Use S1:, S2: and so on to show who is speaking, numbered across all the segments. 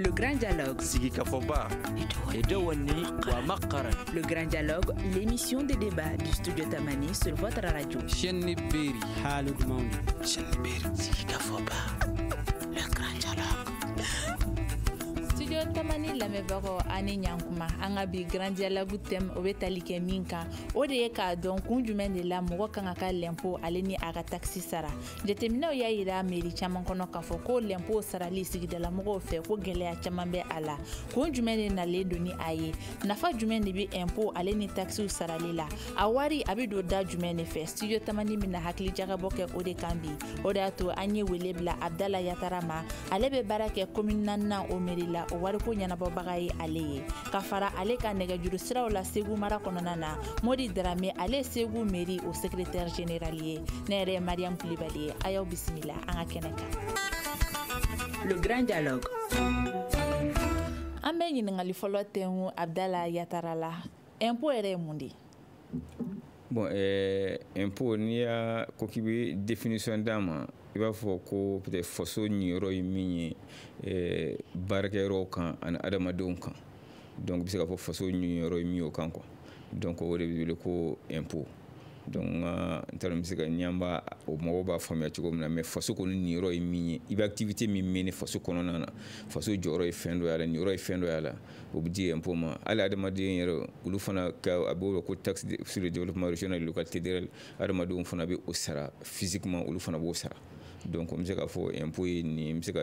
S1: Le grand dialogue.
S2: Sigikafoba. Edouani wa Makaran.
S1: Le grand dialogue, l'émission de débat du studio Tamani sur votre radio.
S2: Chenni Beri.
S3: Halud Mauni.
S2: Chenni Beri. Sigikafoba. Le grand dialogue.
S4: Studio Tamani lamɛbagaw ani ɲankuma an ka bi grand dialogue thème o bɛ tali kɛ min kan o de ye k'a dɔn kun jumɛn de la mɔgɔ kan ka l'impôt ale ni a ka taxi sara jateminɛw y'a yira mairie caman kɔnɔ k'a fɔ ko l'impôt sarali sigidalamɔgɔw fɛ ko gɛlɛya caman bɛ a la kun jumɛn de nalen don ni a ye nafa jumɛn de bɛ impôt ale ni taxiw sarali la a wari a bɛ don da jumɛn de fɛ studio Tamani bɛna hakili jagabɔ kɛ o de kan bi o de y'a to an ye wele bila Abdala Yatara ma ale bɛ baara kɛ commune 4nan o mairie la o wariko ɲɛnabɔbaga ye ale ye ka fara ale ka nɛgɛjuru siraw la Segu mara kɔnɔna na Modi Darame ale ye Segu mairie o secrétaire général ye ne yɛrɛ ye Mariam Kulibali ye a y'aw bisimila an ka kɛnɛ kan.
S1: Le grand dialogue.
S4: An bɛ ɲininkali fɔlɔ tɛnku Abdala Yatara la impôt yɛrɛ ye mun de?
S5: Bon, impôt n'i y'a ko k'i bɛ définition d'a ma i b'a fɔ ko peut-être faso ɲiyɔrɔ ye min ye baarakɛyɔrɔw kan ani adamadenw kan donc i bɛ se k'a fɔ faso ɲiyɔrɔ ye min y'o kan quoi donc o de bɛ wele ko impôt donc n t'a dɔn n bɛ se ka ɲɛnba o mɔgɔw b'a faamuya cogo min na mais faso kɔni niyɔrɔ ye min ye i bɛ activité min mɛnɛ faso kɔnɔna na faso jɔyɔrɔ ye fɛn dɔ y'a la niyɔrɔ ye fɛn dɔ y'a la o bɛ di impôt ma hali adamaden yɛrɛ olu fana ka a b'o wele ko taxe sur le développement régional et local TDRL adamadenw fana bɛ o sara physiquement olu fana b'o sara donc n bɛ se k'a fɔ impôt ye nin n bɛ se ka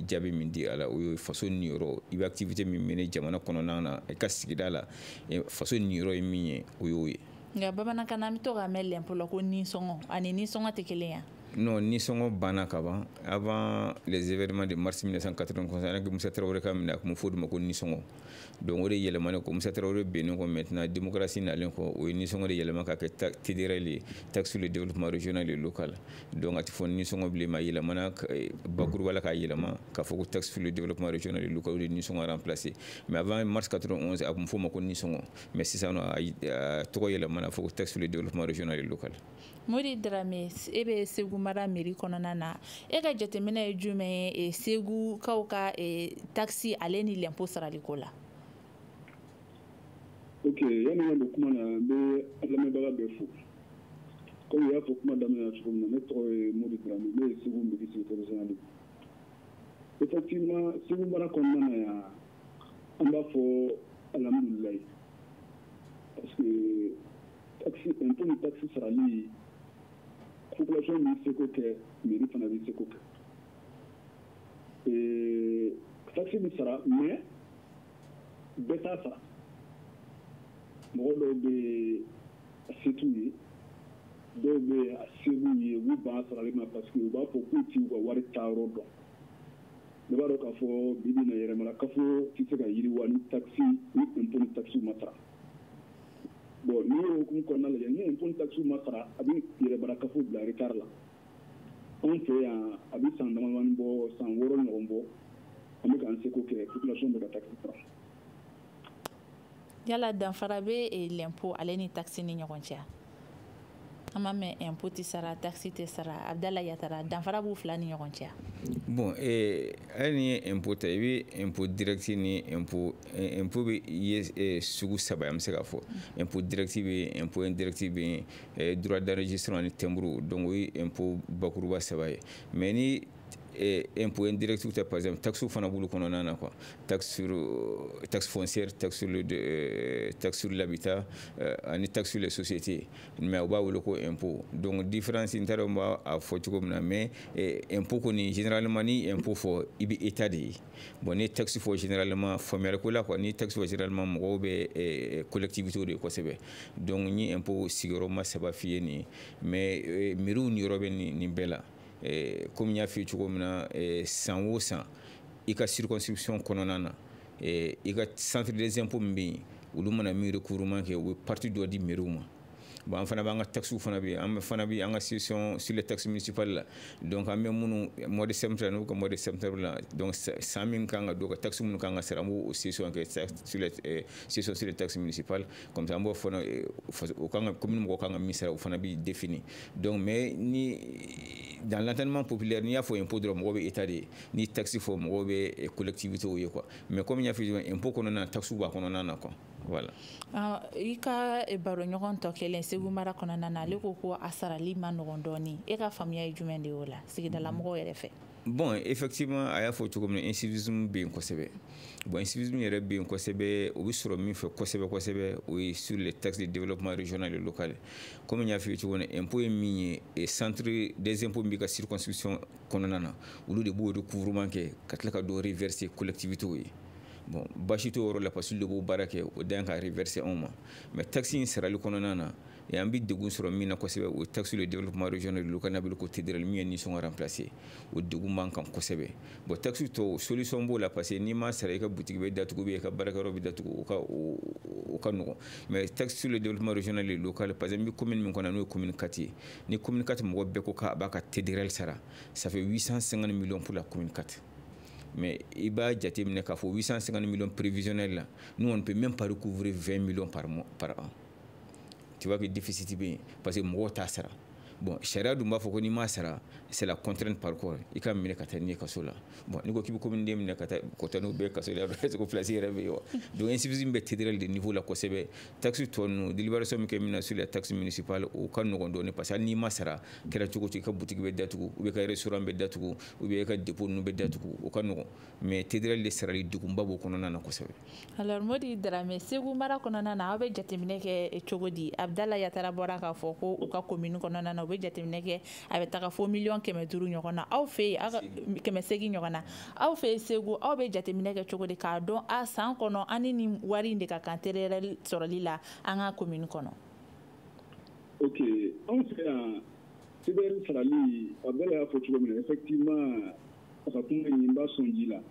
S5: jaabi min di a la o ye faso niyɔrɔ i bɛ activité min mɛnɛ jamana kɔnɔna na i ka sigida la faso niyɔrɔ ye min ye o y'o ye.
S4: Nka bamanankan na an bɛ to k'a mɛn l'impôt la ko nisɔngɔ ani nisɔngɔ tɛ kelen ya?
S5: Non, nisɔngɔ banna ka ban avant les événements de mars 1995 an ka Musa Tarawele ka minɛ a kun bɛ fɔ o de ma ko nisɔngɔ donc o de yɛlɛmalen kɔ Musa Tarawele bennen kɔ maintenant démocratie nalen kɔ o ye nisɔngɔ de yɛlɛma ka kɛ TDRL ye taxe sur le développement régional et local donc a tɛ fɔ nisɔngɔ bilen mais a yɛlɛmana bakuruba la k'a yɛlɛma k'a fɔ ko taxe sur le développement régional et local o de nisɔngɔ remplacé mais avant mars 91 a kun bɛ fɔ o ma ko nisɔngɔ mais sisan a tɔgɔ yɛlɛmana a fɔ ko taxe sur le développement régional et local.
S4: Modi Darame e bɛ Segu mara mairie kɔnɔna na e ka jateminɛ ye jumɛn ye Segu kaw ka taxi ale ni l'impôt sarali ko la?
S6: Ok, yanni ka don kuma na n bɛ lamɛnbaga bɛɛ fo comme u y'a fɔ kuma daminɛ na cogo min na ne tɔgɔ ye Modi Darame ne ye Segu mairie secrétaire général effectivement Segu mara kɔnɔna na yan an b'a fɔ alhamdulilayi parce que taxi impôt ni taxi sarali population bɛ se k'o kɛ mairie fana bɛ se k'o kɛ taxi bɛ sara mais bɛɛ t'a sara mɔgɔ dɔw bɛ a se t'u ye dɔw bɛ a se b'u ye u b'u ban sarali ma parce que u b'a fɔ k'u t'u ka wari taayɔrɔ dɔn ne b'a dɔn k'a fɔ bi bi in na yɛrɛmarakafo tɛ se ka yiriwa ni taxi ni impôt ni taxiw ma sara. Bon, ni o hukumu kɔnɔna lajɛ ni impôt ni taxiw ma sara a bɛ yɛrɛmarakafo bila retard la anw fɛ yan a bɛ san damadamani bɔ san 6 ɲɔgɔn bɔ an bɛ k'an seko kɛ population bɛ ka taxi sara.
S4: Yala danfara bɛ l'impôt ale ni taxi ni ɲɔgɔn cɛ an b'a mɛn impôt tɛ sara taxi tɛ sara Abdala Yatara danfara b'u fila ni ɲɔgɔn cɛ? Bon,
S5: hali ni ye impôt ta i bɛ impôt direct ni impôt bɛ ye sugu saba an bɛ se k'a fɔ impôt direct bɛ yen impôt indirect bɛ yen droit d'enregistrement ni timbre donc o ye impôt bakuruba saba ye mais ni impôt indirect ou par exemple taxe fana bulu kɔnɔna na quoi taxe foncière taxe sur l'habitat ani taxe sur les sociétés mais o b'a wele ko impôt donc différence in t'a dɔn n b'a fɔ cogo min na mais impôt kɔni généralement ni impôt fɔ i bɛ état de ye bon ni taxe fɔ généralement faamuyali ko la quoi ni taxe fɔ généralement mɔgɔw bɛ collectivité de kosɛbɛ donc ni impôt sigiyɔrɔma saba f'i ye nin ye mais mairie niyɔrɔ bɛ nin bɛɛ la. Comme il y a fait san o san i ka circonscription kɔnɔna na i ka centre des impôts min bɛ yen olu mana min recouvrement kɛ u bɛ partie dɔ di mairie ma bon an fana b'an ka taxes fana bɛ an fana bɛ an ka session sur les taxes municipales la donc an bɛ minnu mois de septembre n'u ka mois de septembre la donc san min kan ka don ka taxes minnu kan ka sara an b'o session kɛ sur les session sur les taxes municipales comme ça an b'o fana o kan ka commune mɔgɔw kan ka min sara o fana bɛ défini donc mais ni dans l'entendement populaire n'i y'a fɔ impôt dɔrɔn mɔgɔw bɛ état de ye ni taxe fɔ mɔgɔw bɛ collectivité o ye quoi mais comme n y'a fɔ impôt kɔnɔna na taxe b'a kɔnɔna na quoi voilà.
S4: I ka baro ɲɔgɔn tɔ kelen Segu mara kɔnɔna na ale ko a sarali ma nɔgɔn dɔɔni e ka faamuya ye jumɛn de y'o la sigidala mɔgɔw yɛrɛ fɛ.
S5: Bon, effectivement, a y'a fɔ cogo min na incivisme bɛ yen kosɛbɛ bon incivisme yɛrɛ bɛ yen kosɛbɛ o bɛ sɔrɔ min fɛ kosɛbɛ o ye sur les taxes de développement régional et local comme n y'a fɔ cogo min na impôt ye min ye centre des impôts min bɛ ka circonscription kɔnɔna na olu de b'o recouvrement kɛ ka tila ka dɔ reverser collectivités ye bon basi t'o yɔrɔ la parce que olu de b'o baara kɛ o dan ka reverser anw ma mais taxe in sarali kɔnɔna na an bɛ degun sɔrɔ min na kosɛbɛ o taxe le développement régional et local n'a bɛ ko TDRL min ye nisɔn remplacer o degun b'an kan kosɛbɛ bon taxe tɔ solution b'o la parce que n'i ma sara i ka boutique bɛ datugu ou bien i ka baarakɛyɔrɔ bɛ datugu o ka nɔgɔn mais taxe sur le développement régional et local parce que n bɛ commune min kɔnɔ n'o ye commune 4 ye ni commune 4 mɔgɔ bɛɛ ko k'a b'a ka TDRL sara ça fait 850 millions pour la commune 4 mais il b'a jateminɛ k'a fɔ 850 millions prévisionnels là nous on ne peut même pas recouvrir 20 millions par an tu vois que déficit bɛ yen parce que mɔgɔw t'a sara bon sariya dun b'a fɔ ko n'i m'a sara c'est la contrainte par corps i ka minɛ ka taa n'i ye kaso la bon n'i ko k'i bɛ commune den minɛ ka taa kɔta n'u bɛɛ kaso la est-ce que place yɛrɛ bɛ yen wa donc incivisme bɛ TDRL de niveau la kosɛbɛ taxe tɔ ninnu délibération min kɛ min na sur les taxes municipales o ka nɔgɔn dɔɔni parce que hali n'i ma sara kɛra cogo o cogo i ka boutique bɛ datugu ou bien i ka restaurant bɛ datugu ou bien i ka dépôt ninnu bɛ datugu o ka nɔgɔn mais TDRL de sarali degunba b'o kɔnɔna na kosɛbɛ.
S4: alors Modi Darame Segu mara kɔnɔna na aw bɛ jateminɛ kɛ cogo di Abdala Yatara bɔra k'a fɔ ko u ka commune kɔnɔna na u bɛ jateminɛ kɛ a bɛ taga fo 500,000 ɲɔgɔn na aw fɛ yen 800 ɲɔgɔn na aw fɛ yen Segu aw bɛ jateminɛ kɛ cogo di k'a dɔn a san kɔnɔ an ni nin wari in de ka kan TDRL sɔrɔli la an ka commune kɔnɔ.
S6: ok anw fɛ yan TDRL sarali Abdala y'a fɔ cogo min na effectivement a ka kuma in b'a sɔn ji la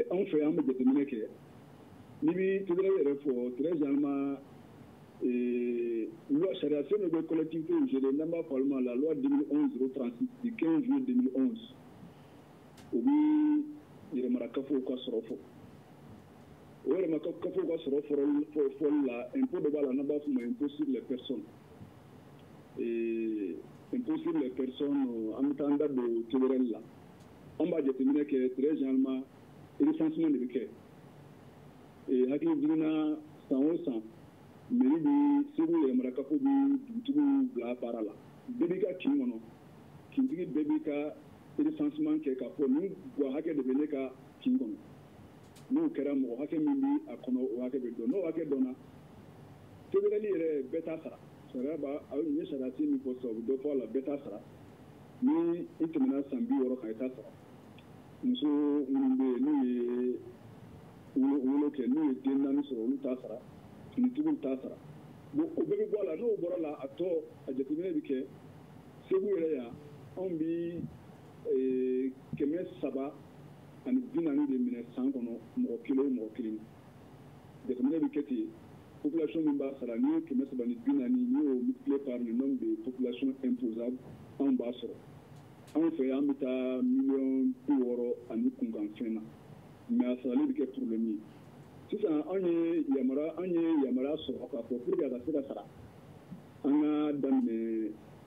S6: anw fɛ yan an bɛ jateminɛ kɛ n'i bɛ TDRL yɛrɛ fɔ très généralement loi charia c'est une collectivité gérée n'an b'a fɔ olu ma la loi 2011-036 du 15 juillet 2011 o bɛ yɛrɛmarakafo ka sɔrɔ fɔ o yɛrɛmarakafo ka sɔrɔ fɔli la impôt dɔ b'a la n'an b'a fɔ o ma impôt sur les personnes impôt sur les personnes an bɛ taa an da don TDRL la an b'a jateminɛ kɛ très généralement recensement de bɛ kɛ hakili jiginna san o san mairie bɛ Segu yɛrɛmarakafo bɛ dugutigiw bila baara la bɛɛ b'i ka kin kɔnɔ kintigi bɛɛ b'i ka recensement kɛ k'a fɔ nin guwa hakɛ de bɛ ne ka kin kɔnɔ n'o kɛra mɔgɔ hakɛ min bɛ a kɔnɔ o hakɛ bɛ dɔn n'o hakɛ dɔnna TDRL yɛrɛ bɛɛ t'a sara sariya b'a n ye sariya sen min fɔ sisan o bɛ dɔ fɔ a la bɛɛ t'a sara ni i tɛmɛna san 60 kan i t'a sara muso minnu bɛ yen n'u ye wolo kɛ n'u ye den 4 sɔrɔ olu t'a sara finitigiw t'a sara bon o bɛɛ bɛ bɔ a la n'o bɔra la a tɔ a jateminɛ bɛ kɛ Segu yɛrɛ yan anw bɛ 340 de minɛ san kɔnɔ mɔgɔ kelen o mɔgɔ kelen jateminɛ bɛ kɛ ten population min b'a sara n'i ye 340 n'i y'o multiplié par le nombre de population imposable anw b'a sɔrɔ anw fɛ yan an bɛ taa 60,000 kunkan fɛn na mais a sarali bɛ kɛ problème ye sisan anw ye yamaruya sɔrɔ k'a fɔ pour que a ka se ka sara an ka daminɛ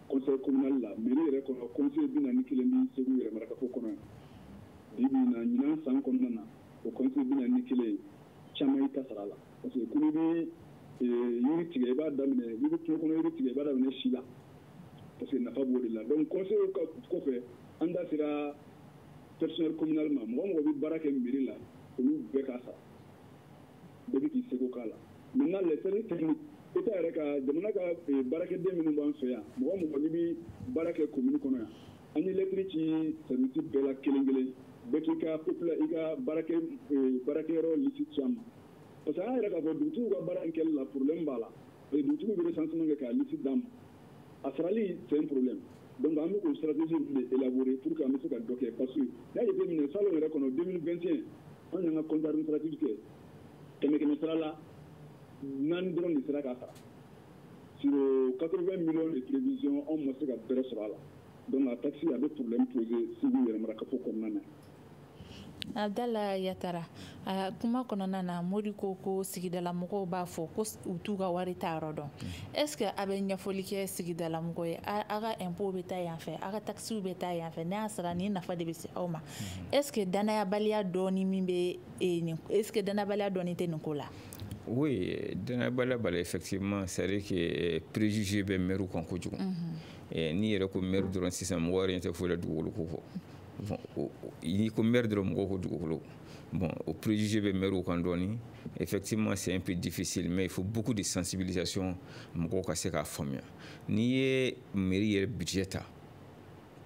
S6: conseil communal la mairie yɛrɛ kɔnɔ conseil 41 bɛ Segu yɛrɛmarakafo kɔnɔ yan bi bi in na ɲinan san kɔnɔna na o conseil 41 caman i ta sara la parce que ko n'i bɛ yiri tigɛ i b'a daminɛ n'i bɛ kungo kɔnɔ yiri tigɛ i b'a daminɛ si la parce que nafa b'o de la donc conseil kɔfɛ an da sera personnel communal ma mɔgɔ mɔgɔ bɛ baara kɛ mairie la olu bɛɛ k'a sara bɛɛ bɛ k'i seko k'a la maintenant les services techniques état yɛrɛ ka jamana ka baarakɛden minnu b'an fɛ yan mɔgɔ mɔgɔ n'i bɛ baara kɛ commune kɔnɔ yan an ye lettre ci service bɛɛ la kelen kelen bɛɛ k'i ka i ka baarakɛyɔrɔ liste ci an ma parce que an yɛrɛ k'a fɔ dugutigiw ka baara in kɛli la problème b'a la parce que dugutigiw bɛ recensement kɛ k'a liste d'an ma a sarali c'est un problème donc an bɛ k'o stratégie de élaborer pour que an bɛ se ka dɔ kɛ parce que n'i y'a jateminɛ salon yɛrɛ kɔnɔ 2021 an y'an ka compte administratif kɛ 100 sara la 4 dɔrɔn de sera k'a sara sur 80 millions de prévisions on ma se ka bɛrɛ sɔrɔ a la donc la taxe a bɛ problème posé sigi yɛrɛmarakafo kɔnɔna na.
S4: Abdallah Yatara, kuma kɔnɔna na Modi ko ko sigidala mɔgɔw b'a fɔ ko u t'u ka wari ta yɔrɔ dɔn. Est-ce que a bɛ ɲɛfɔli kɛ sigidala mɔgɔw ye a ka impôt bɛ taa yan fɛ a ka taxes bɛ taa yan fɛ n'a y'a sara nin nafa de bɛ se aw ma. Est-ce que danayabaliya dɔɔni min bɛ est-ce que danayabaliya dɔɔni tɛ nin ko la?
S5: Oui, danayabaliya bala effectivement c'est vrai que préjugé bɛ maire kan kojugu. Ni yɛrɛ ko maire dɔrɔn sisan mɔgɔ yɛrɛ tɛ foyi la dugukolo ko fɔ. Bon, il ko maire dɔrɔn mɔgɔw ko dugukolo. Bon, au préjugé bɛ maire kan dɔɔni. Effectivement, c'est un peu difficile, mais il faut beaucoup de sensibilisation mɔgɔw ka se k'a faamuya. N'i ye mairie yɛrɛ budget ta,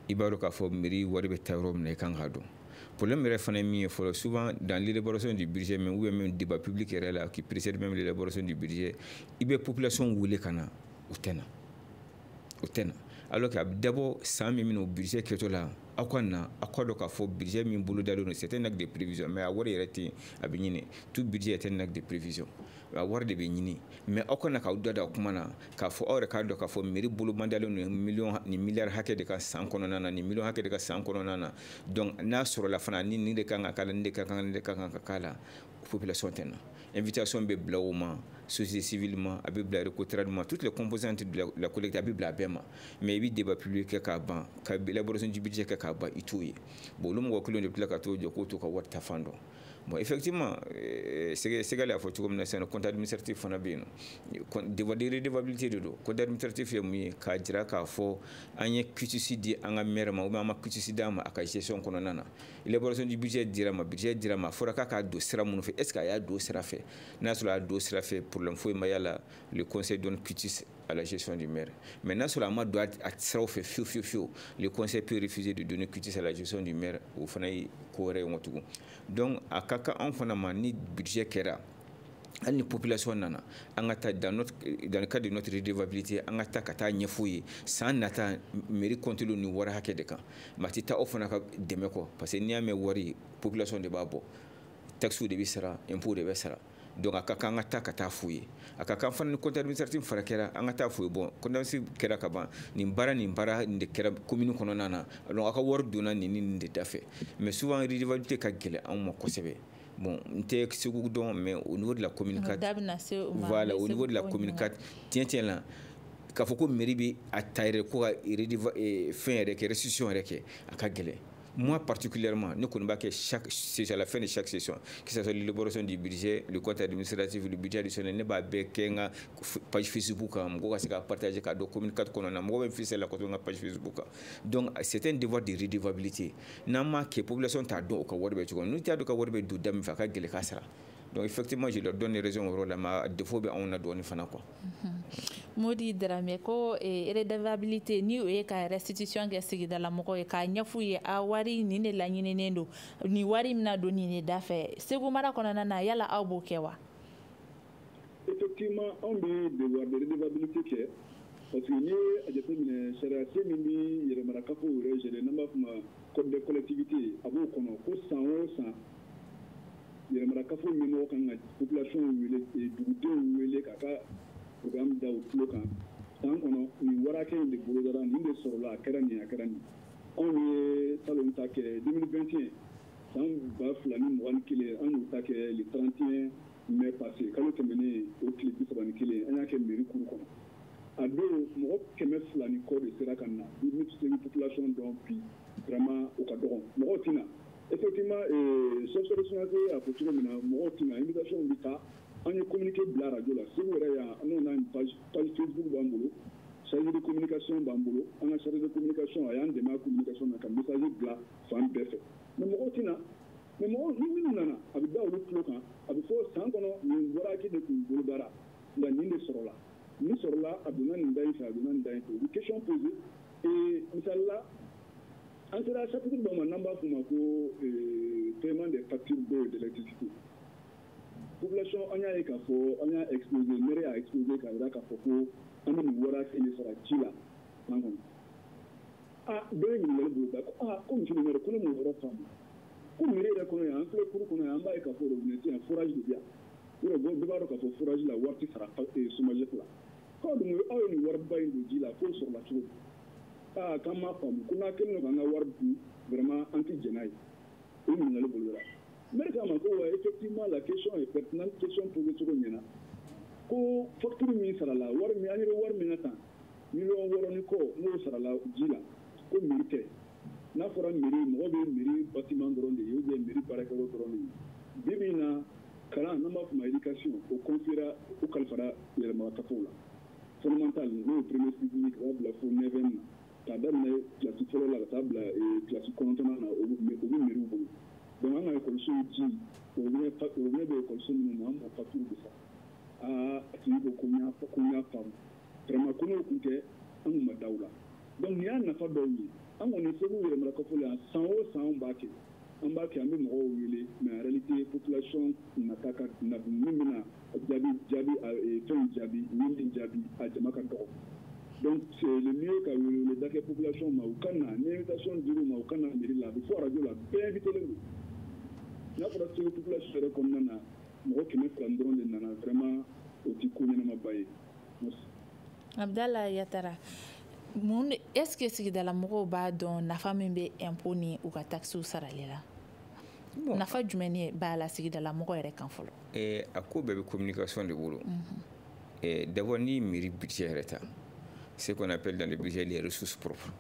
S5: i b'a dɔn k'a fɔ mairie wari bɛ taa yɔrɔ min na i kan k'a dɔn. Problème yɛrɛ fana ye min ye fɔlɔ souvent dans l'élaboration du budget mais ou même débat public yɛrɛ la qui précède même l'élaboration du budget, i bɛ population wele ka na o tɛ na. O tɛ na. Alors que a bɛ dabɔ san min o budget kɛtɔ la aw ka na aw ka dɔn k'a fɔ budget min bolo dalen don c'est un acte de prévision mais a wari yɛrɛ tɛ a bɛ ɲini tout budget est un acte de prévision a wari de bɛ ɲini mais aw ka na k'aw da o kuma na k'a fɔ aw yɛrɛ k'a dɔn k'a fɔ mairie bolo man dalen don ni miliyari hakɛ de ka san kɔnɔna na ni miliyɔn hakɛ de ka san kɔnɔna na donc n'a sɔrɔla fana ni nin de kan ka k'a la nin de ka kan nin de ka kan ka k'a la population tɛ na invitation bɛ bila o ma société civile ma a bɛ bila récoltera ma toutes les composantes de la collecte a bɛ bila a bɛɛ ma mais i bɛ débat public kɛ k'a ban ka élaboration du budget kɛ k'a ban i t'o ye bon olu mɔgɔ kelen de bila ka t'o jɔ k'o to ka wari ta fan dɔn bon effectivement Segali a fɔ cogo min na sisan compte administratif fana bɛ yen nɔ redevabilité de don compte administratif ye mun ye k'a jira k'a fɔ an ye quitus di an ka maire ma ou bien an ma quitus d'a ma a ka gestion kɔnɔna na élaboration du budget dira ma a fɔra k'a k'a don sira minnu fɛ est ce que a y'a don sira fɛ n'a sɔrɔ a y'a don sira fɛ problème foyi ma y'a la le conseil donne quitus à la gestion du maire mais n'a sɔrɔ a ma don a siraw fɛ fiyewu le conseil peut refuser de donner quitus à la gestion du maire o fana ye ko wɛrɛ ye nko tugun donc a ka kan anw fana ma ni budget kɛra hali ni population nana an ka taa dans le cadre de notre redevabilité an ka taa ka taa ɲɛfɔ ye san nata mairie comptelo ni wari hakɛ de kan mais a tɛ taa aw fana ka dɛmɛ kɔ parce que n'i y'a mɛn wari population de b'a bɔ taxes de bɛ sara impôt de bɛ sara donc a ka kan an ka taa f'u ye a ka kan fana ni compte administratif fara kɛra an ka taa f'u ye bon compte administratif kɛra ka ban nin baara de kɛra commune kɔnɔna na donc a ka wari donna nin de da fɛ mais souvent redevabilité ka gɛlɛn anw ma kosɛbɛ bon n tɛ segu dɔn mais au niveau de la commune 4 voilà au niveau de la commune 4 tiɲɛ la k'a fɔ ko mairie bɛ a ta yɛrɛ ko ka fɛn yɛrɛ kɛ restitution yɛrɛ kɛ a ka gɛlɛn moi particulièrement ne connais pas que chaque session à la fin de chaque session que ce soit l'élaboration du budget le compte administratif le budget additionnel ne b'a bɛɛ kɛ n ka page Facebook kan mɔgɔ ka se ka partager ka dɔn commune 4 kɔnɔna na mɔgɔ bɛ fisɛla ka to n ka page Facebook kan donc c'est un devoir de redevabilité n'an m'a kɛ population t'a dɔn o ka wari bɛ cogo min n'u t'a dɔn ka wari bɛ don da min fɛ a ka gɛlɛn k'a sara donc effectivement je leur donne les raisons au rôle là mais défaut bɛ anw na dɔɔni fana quoi.
S4: Modi Dramé ko redevabilité ni o ye ka restitution kɛ sigidala mɔgɔw ye k'a ɲɛf'u ye a wari nin de laɲininen don ni wari mina don nin de da fɛ Segu mara kɔnɔna na yala aw b'o kɛ wa?
S6: Effectivement anw bɛ devoir de redevabilité kɛ parce que n'i ye a jateminɛ sariya sen min bɛ yɛrɛmarakafo yɛrɛ gérer n'an b'a fɔ ma code de collectivité a b'o kɔnɔ ko san o san yɛrɛmarakafo ɲɛmɔgɔ kan ka population wele dugudenw wele k'a ka programme da o tulo kan san kɔnɔ nin warakɛ in de bolodara nin de sɔrɔla a kɛra nin a kɛra nin anw ye salon ta kɛ 2021 san 2021 an y'o ta kɛ le 31 mai passé kalo tɛmɛnen o tile 31 an y'a kɛ mairie cour kɔnɔ a don mɔgɔ 200 ni kɔ de sera ka na ni Segu population dɔn bi vraiment o ka dɔgɔ mɔgɔw tɛna effectivement sɔsɔrɔsɔnase a fɔ cogo min na mɔgɔw tɛna invitation bɛ taa an ye communiqué bila radio la Segu yɛrɛ yan n'o na page Facebook b'an bolo chargé de communication b'an bolo an ka chargé de communication a y'an dɛmɛ a communication na ka message bila fan bɛɛ fɛ mais mɔgɔw tɛna mais mɔgɔw ni minnu nana a bɛ da olu tulo kan a bɛ fɔ san kɔnɔ nin warakɛ de tun bolodara nka nin de sɔrɔla nin sɔrɔla a donna nin da in fɛ a donna nin da in fɛ u bɛ question posé et misali la an sera chapitre dɔ ma n'an b'a fɔ ma ko paiement des factures d'eau et d'électricité population an y'a ye k'a fɔ an y'a exposé maire y'a exposé k'a jira k'a fɔ ko an bɛ nin wara kelen sara ci la san kɔnɔ dɔ ye ɲininkali bolo da ko monsieur le maire ko ne m'o yɔrɔ faamu ko maire yɛrɛ kɔnɔ yan an filɛ cour kɔnɔ yan an b'a ye k'a fɔ robinet yan forage de bɛ yan yɔrɔ bɛɛ b'a dɔn k'a fɔ forage la wari tɛ sara chômage la ko dum aw ni war bay do jila ko sur la tudo kama fam kuna kenno kanga war vraiment anti jenay o ni ngale bolora mais kama ko effectivement la question est pertinente question pour que tout nyana ko facture mi sara la war mi ani war mi nata million woro ni ko no sara la jila ko milite na fora miri mo be miri bâtiment dronde yo be miri paraka dronde bibina kala na ma kuma éducation au confira au kalfara le ma tafola fondamental no premier civique la fo neven ta damne classe folo la table et classe kontona na o miri bo donc on a école so ji o ne be école so ni mo facture de ça ti ko kunya pam vraiment kono kunte an ma dawla donc ni an na fa do yi an woni segu yere mara ko fola 100 mbake ambake ambe mo wele mais en réalité population na kaka na mimina jabi fin jabi mindi jabi a jamaka do donc c'est le mieux que le dake population ma ukana ni invitation duru ma ukana miri la bi fora jo la be inviter le na pour que la population reconnaisse na mo ki me prendront de nana vraiment au tikuni na mabaye
S4: Abdallah Yatara est-ce que c'est dans la moro ba don na femme be imponi ou ka taxu saralela na fa jumeni ba la sigi dans la moro ere kan folo
S5: a ko be communication de bolo d'abord ni mairie budget reta ce qu'on appelle dans le budget les ressources propres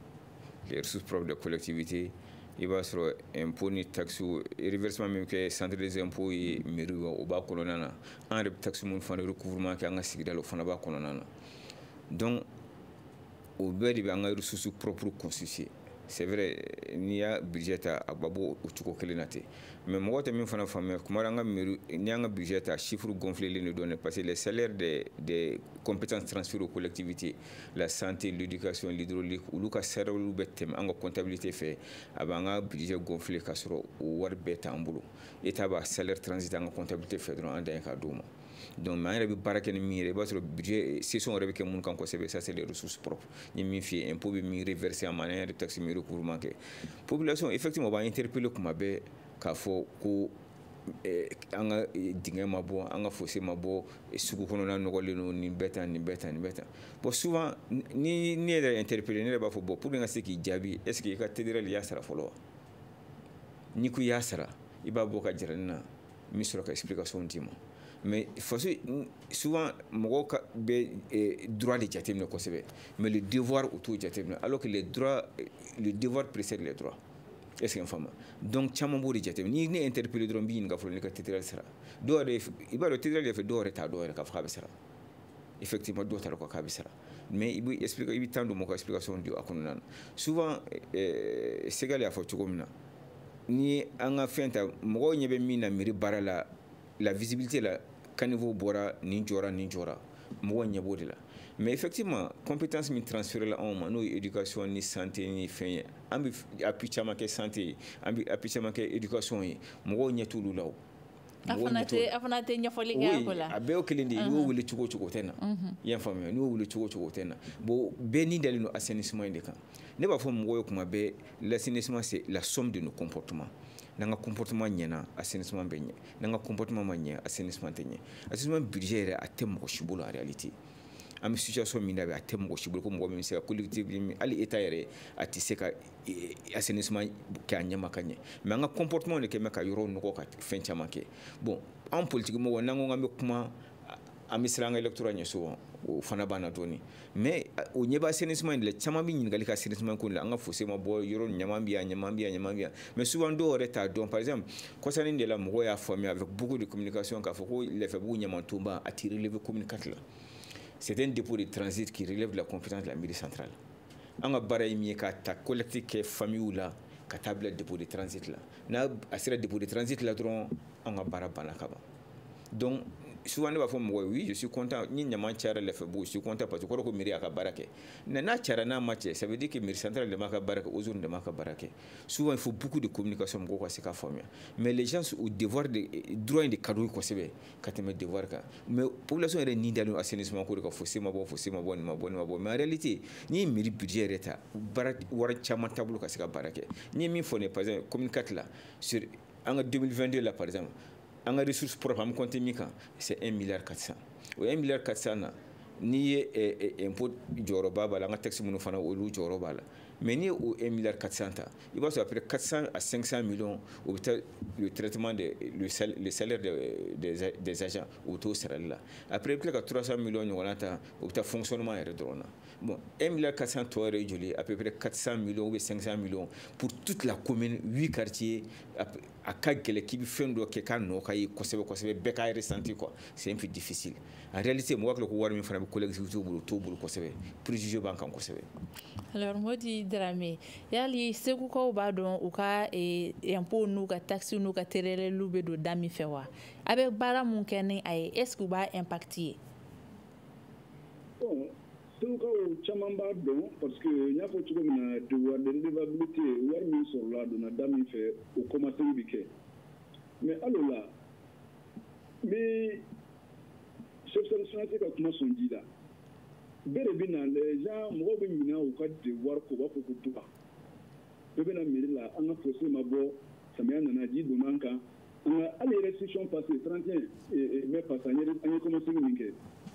S5: de collectivité il va sur impôt ni taxe reversement même que centre des impôts et mairie au ba kolonana en taxe mon fond de recouvrement qui anga sigi dans le fond ba kolonana donc au bɛɛ de bɛ an ka ressources propres constituer c'est vrai n'i y'a budget ta a babo o cogo kelen na ten mais mɔgɔ tɛ min fana faamuya kuma an ka mairie n'i y'an ka budget ta chiffre gonflé de donner parce que les salaires des compétences transférées aux collectivités la santé l'éducation l'hydraulique olu ka salaire olu bɛ tɛmɛ an ka comptabilité fɛ a b'an ka budget gonflé k'a sɔrɔ o wari bɛɛ t'an bolo état b'a salaire transiter an ka comptabilité fɛ dɔrɔn an dan ye k'a d'o ma donc mais an yɛrɛ bɛ baara kɛ ni min yɛrɛ i b'a sɔrɔ budget session yɛrɛ bɛ kɛ mun kan kosɛbɛ ça c'est les ressources propres ni min f'i ye impôt bɛ min reverser en manière de taxe mi recouvrement kɛ population effectivement o b'an interpeller kuma bɛɛ k'a fɔ ko an ka dingɛ ma bɔ an ka fossé ma bɔ sugu kɔnɔna nɔgɔlen don nin bɛɛ tan bon souvent ni ne yɛrɛ interpeller ne yɛrɛ b'a fɔ bon pour que n ka se k'i jaabi est-ce que i ka TDR y'a sara fɔlɔ wa ni ko i y'a sara i b'a bɔ ka jara nin na n bɛ sɔrɔ ka explication d'i ma mais souvent mɔgɔw ka bɛ droit de jateminɛ kosɛbɛ mais le devoir o t'o jateminɛ alors que le devoir précède les droits est-ce que n faamu donc caman b'o de jateminɛ ni ne interpellé dɔrɔn n b'i ɲininka fɔlɔ ne ka TDR sara dɔw yɛrɛ i b'a dɔn TDR de fɛ dɔw yɛrɛ t'a dɔn yɛrɛ k'a fɔ k'a bɛ sara effectivement dɔw t'a dɔn k'a bɛ sara mais i bɛ temps dɔ mɔgɔ ka explication di a kɔnɔna na souvent Segali y'a fɔ cogo min na ni an ka fɛn ta mɔgɔw ɲɛ bɛ min na mairie baara la visibilité la caniveau bɔra nin jɔra mɔgɔ ɲɛ b'o de la mais effectivement compétence min transféré la anw ma n'o ye éducation ni santé ni fɛn ye an bɛ appui caman kɛ santé ye an bɛ appui caman kɛ éducation ye mɔgɔw ɲɛ t'olu la o
S4: a fana tɛ ɲɛfɔli kɛ a ko la
S5: a bɛɛ y'o kelen de ye n'i y'o wele cogo tɛ na i y'a faamuya n'i y'o wele cogo tɛ na bon bɛɛ ni dalen don assainissement in de kan ne b'a fɔ mɔgɔw ye kuma bɛɛ l'assainissement c'est la somme de nos comportements n'an ka comportement ɲɛna assainissement bɛ ɲɛ n'an ka comportement ma ɲɛ assainissement tɛ ɲɛ assainissement budget yɛrɛ a tɛ mɔgɔ si bolo en réalité an bɛ situation min na bi a tɛ mɔgɔ si bolo ko mɔgɔ min bɛ se ka collectivité hali état yɛrɛ a tɛ se ka assainissement kɛ a ɲɛma ka ɲɛ mais an ka comportement de kɛ mɛ ka yɔrɔ nɔgɔ ka fɛn caman kɛ bon an politique mɔgɔ n'an ko k'an bɛ kuma an bɛ siran an ka électorat ɲɛ souvent o fana b'an na dɔɔni mais o ɲɛ bɛ assainissement de la caman bɛ ɲininkali ka assainissement ko la an ka fossé ma bɔ yɔrɔ ɲaman bɛ yan mais souvent dɔw yɛrɛ t'a dɔn par exemple kɔsannin de la mɔgɔw y'a faamuya avec beaucoup de communication k'a fɔ ko Lɛfɛbugu ɲamantonba a tɛ relevé commune 4 la c'est un dépôt de transit qui relève de la compétence de la mairie centrale an ka baara ye min ye k'a ta collecte kɛ famille la ka taa bila dépôt de transit la n'a a sera dépôt de transit la dɔrɔn an ka baara banna ka ban donc souvent ne b'a fɔ mɔgɔ oui je suis content ni ɲaman cayara Lɛfɛbugu je suis content parce que kɔrɔ ko mairie a ka baara kɛ mais n'a cayara n'a ma cɛ ça veut dire que mairie centrale de m'a ka baara kɛ aux zones de m'a ka baara kɛ souvent il faut beaucoup de communication mɔgɔw ka se ka faamuya mais les gens au devoir de droit in de ka d'u ye kosɛbɛ ka tɛmɛ devoir kan mais population yɛrɛ ni dalen assainissement ko de ka fossé ma bɔ nin ma bɔ mais en réalité ni ye mairie budget yɛrɛ ta baara wari caman taabolo ka se ka baara kɛ ni ye min fɔ ne par exemple commune 4 la sur an ka 2022 la par exemple an ka ressources propres an bɛ compter min kan c'est 1,4 milliard o 1,4 milliard na n'i ye impôt jɔyɔrɔba b'a la an ka taxe minnu fana olu jɔyɔrɔ b'a la mais n'i ye o 1 milliard 400 ta i b'a sɔrɔ après 400 à 500 millions o bɛ taa le traitement le salaire des agents o bɛ t'o sarali la après i bɛ tila ka 300 millions ɲɔgɔnna ta o bɛ taa fonctionnement yɛrɛ dɔrɔn na bon 1 milliard 400 tɔ yɛrɛ ye joli ye à peu près 400 millions ou bien 500 millions pour toute la commune 8 quartiers a ka gɛlɛ k'i bɛ fɛn dɔ kɛ k'a nɔ ka ye kosɛbɛ kosɛbɛ bɛɛ k'a ressentir quoi c'est un peu difficile en réalité mɔgɔ hakili ko wari min fana bɛ collectivité bolo t'o bolo kosɛbɛ préjugé b'an kan kosɛbɛ.
S4: Alors Modi Dramé yali segukaw b'a dɔn u ka impôt n'u ka taxe n'u ka tererelu bɛ don da min fɛ wa a bɛ baara mun kɛ ni a ye est-ce que u b'a impacter.
S6: Bon segukaw caman b'a dɔn parce que n y'a fɔ cogo min na devoir de redevabilité wari min sɔrɔla a donna da min fɛ o commencement bɛ kɛ mais al'o la n bɛ chef service financier ka kuma sɔn ji la bɛɛ de bɛ na les gens mɔgɔw bɛ ɲinɛ u ka devoir ko u b'a fɔ ko duba bɛɛ bɛ na mairie la an ka procès ma bɔ samiya nana ji donna an kan an ka hali restitution passé 31 mai passé an ye commencement min kɛ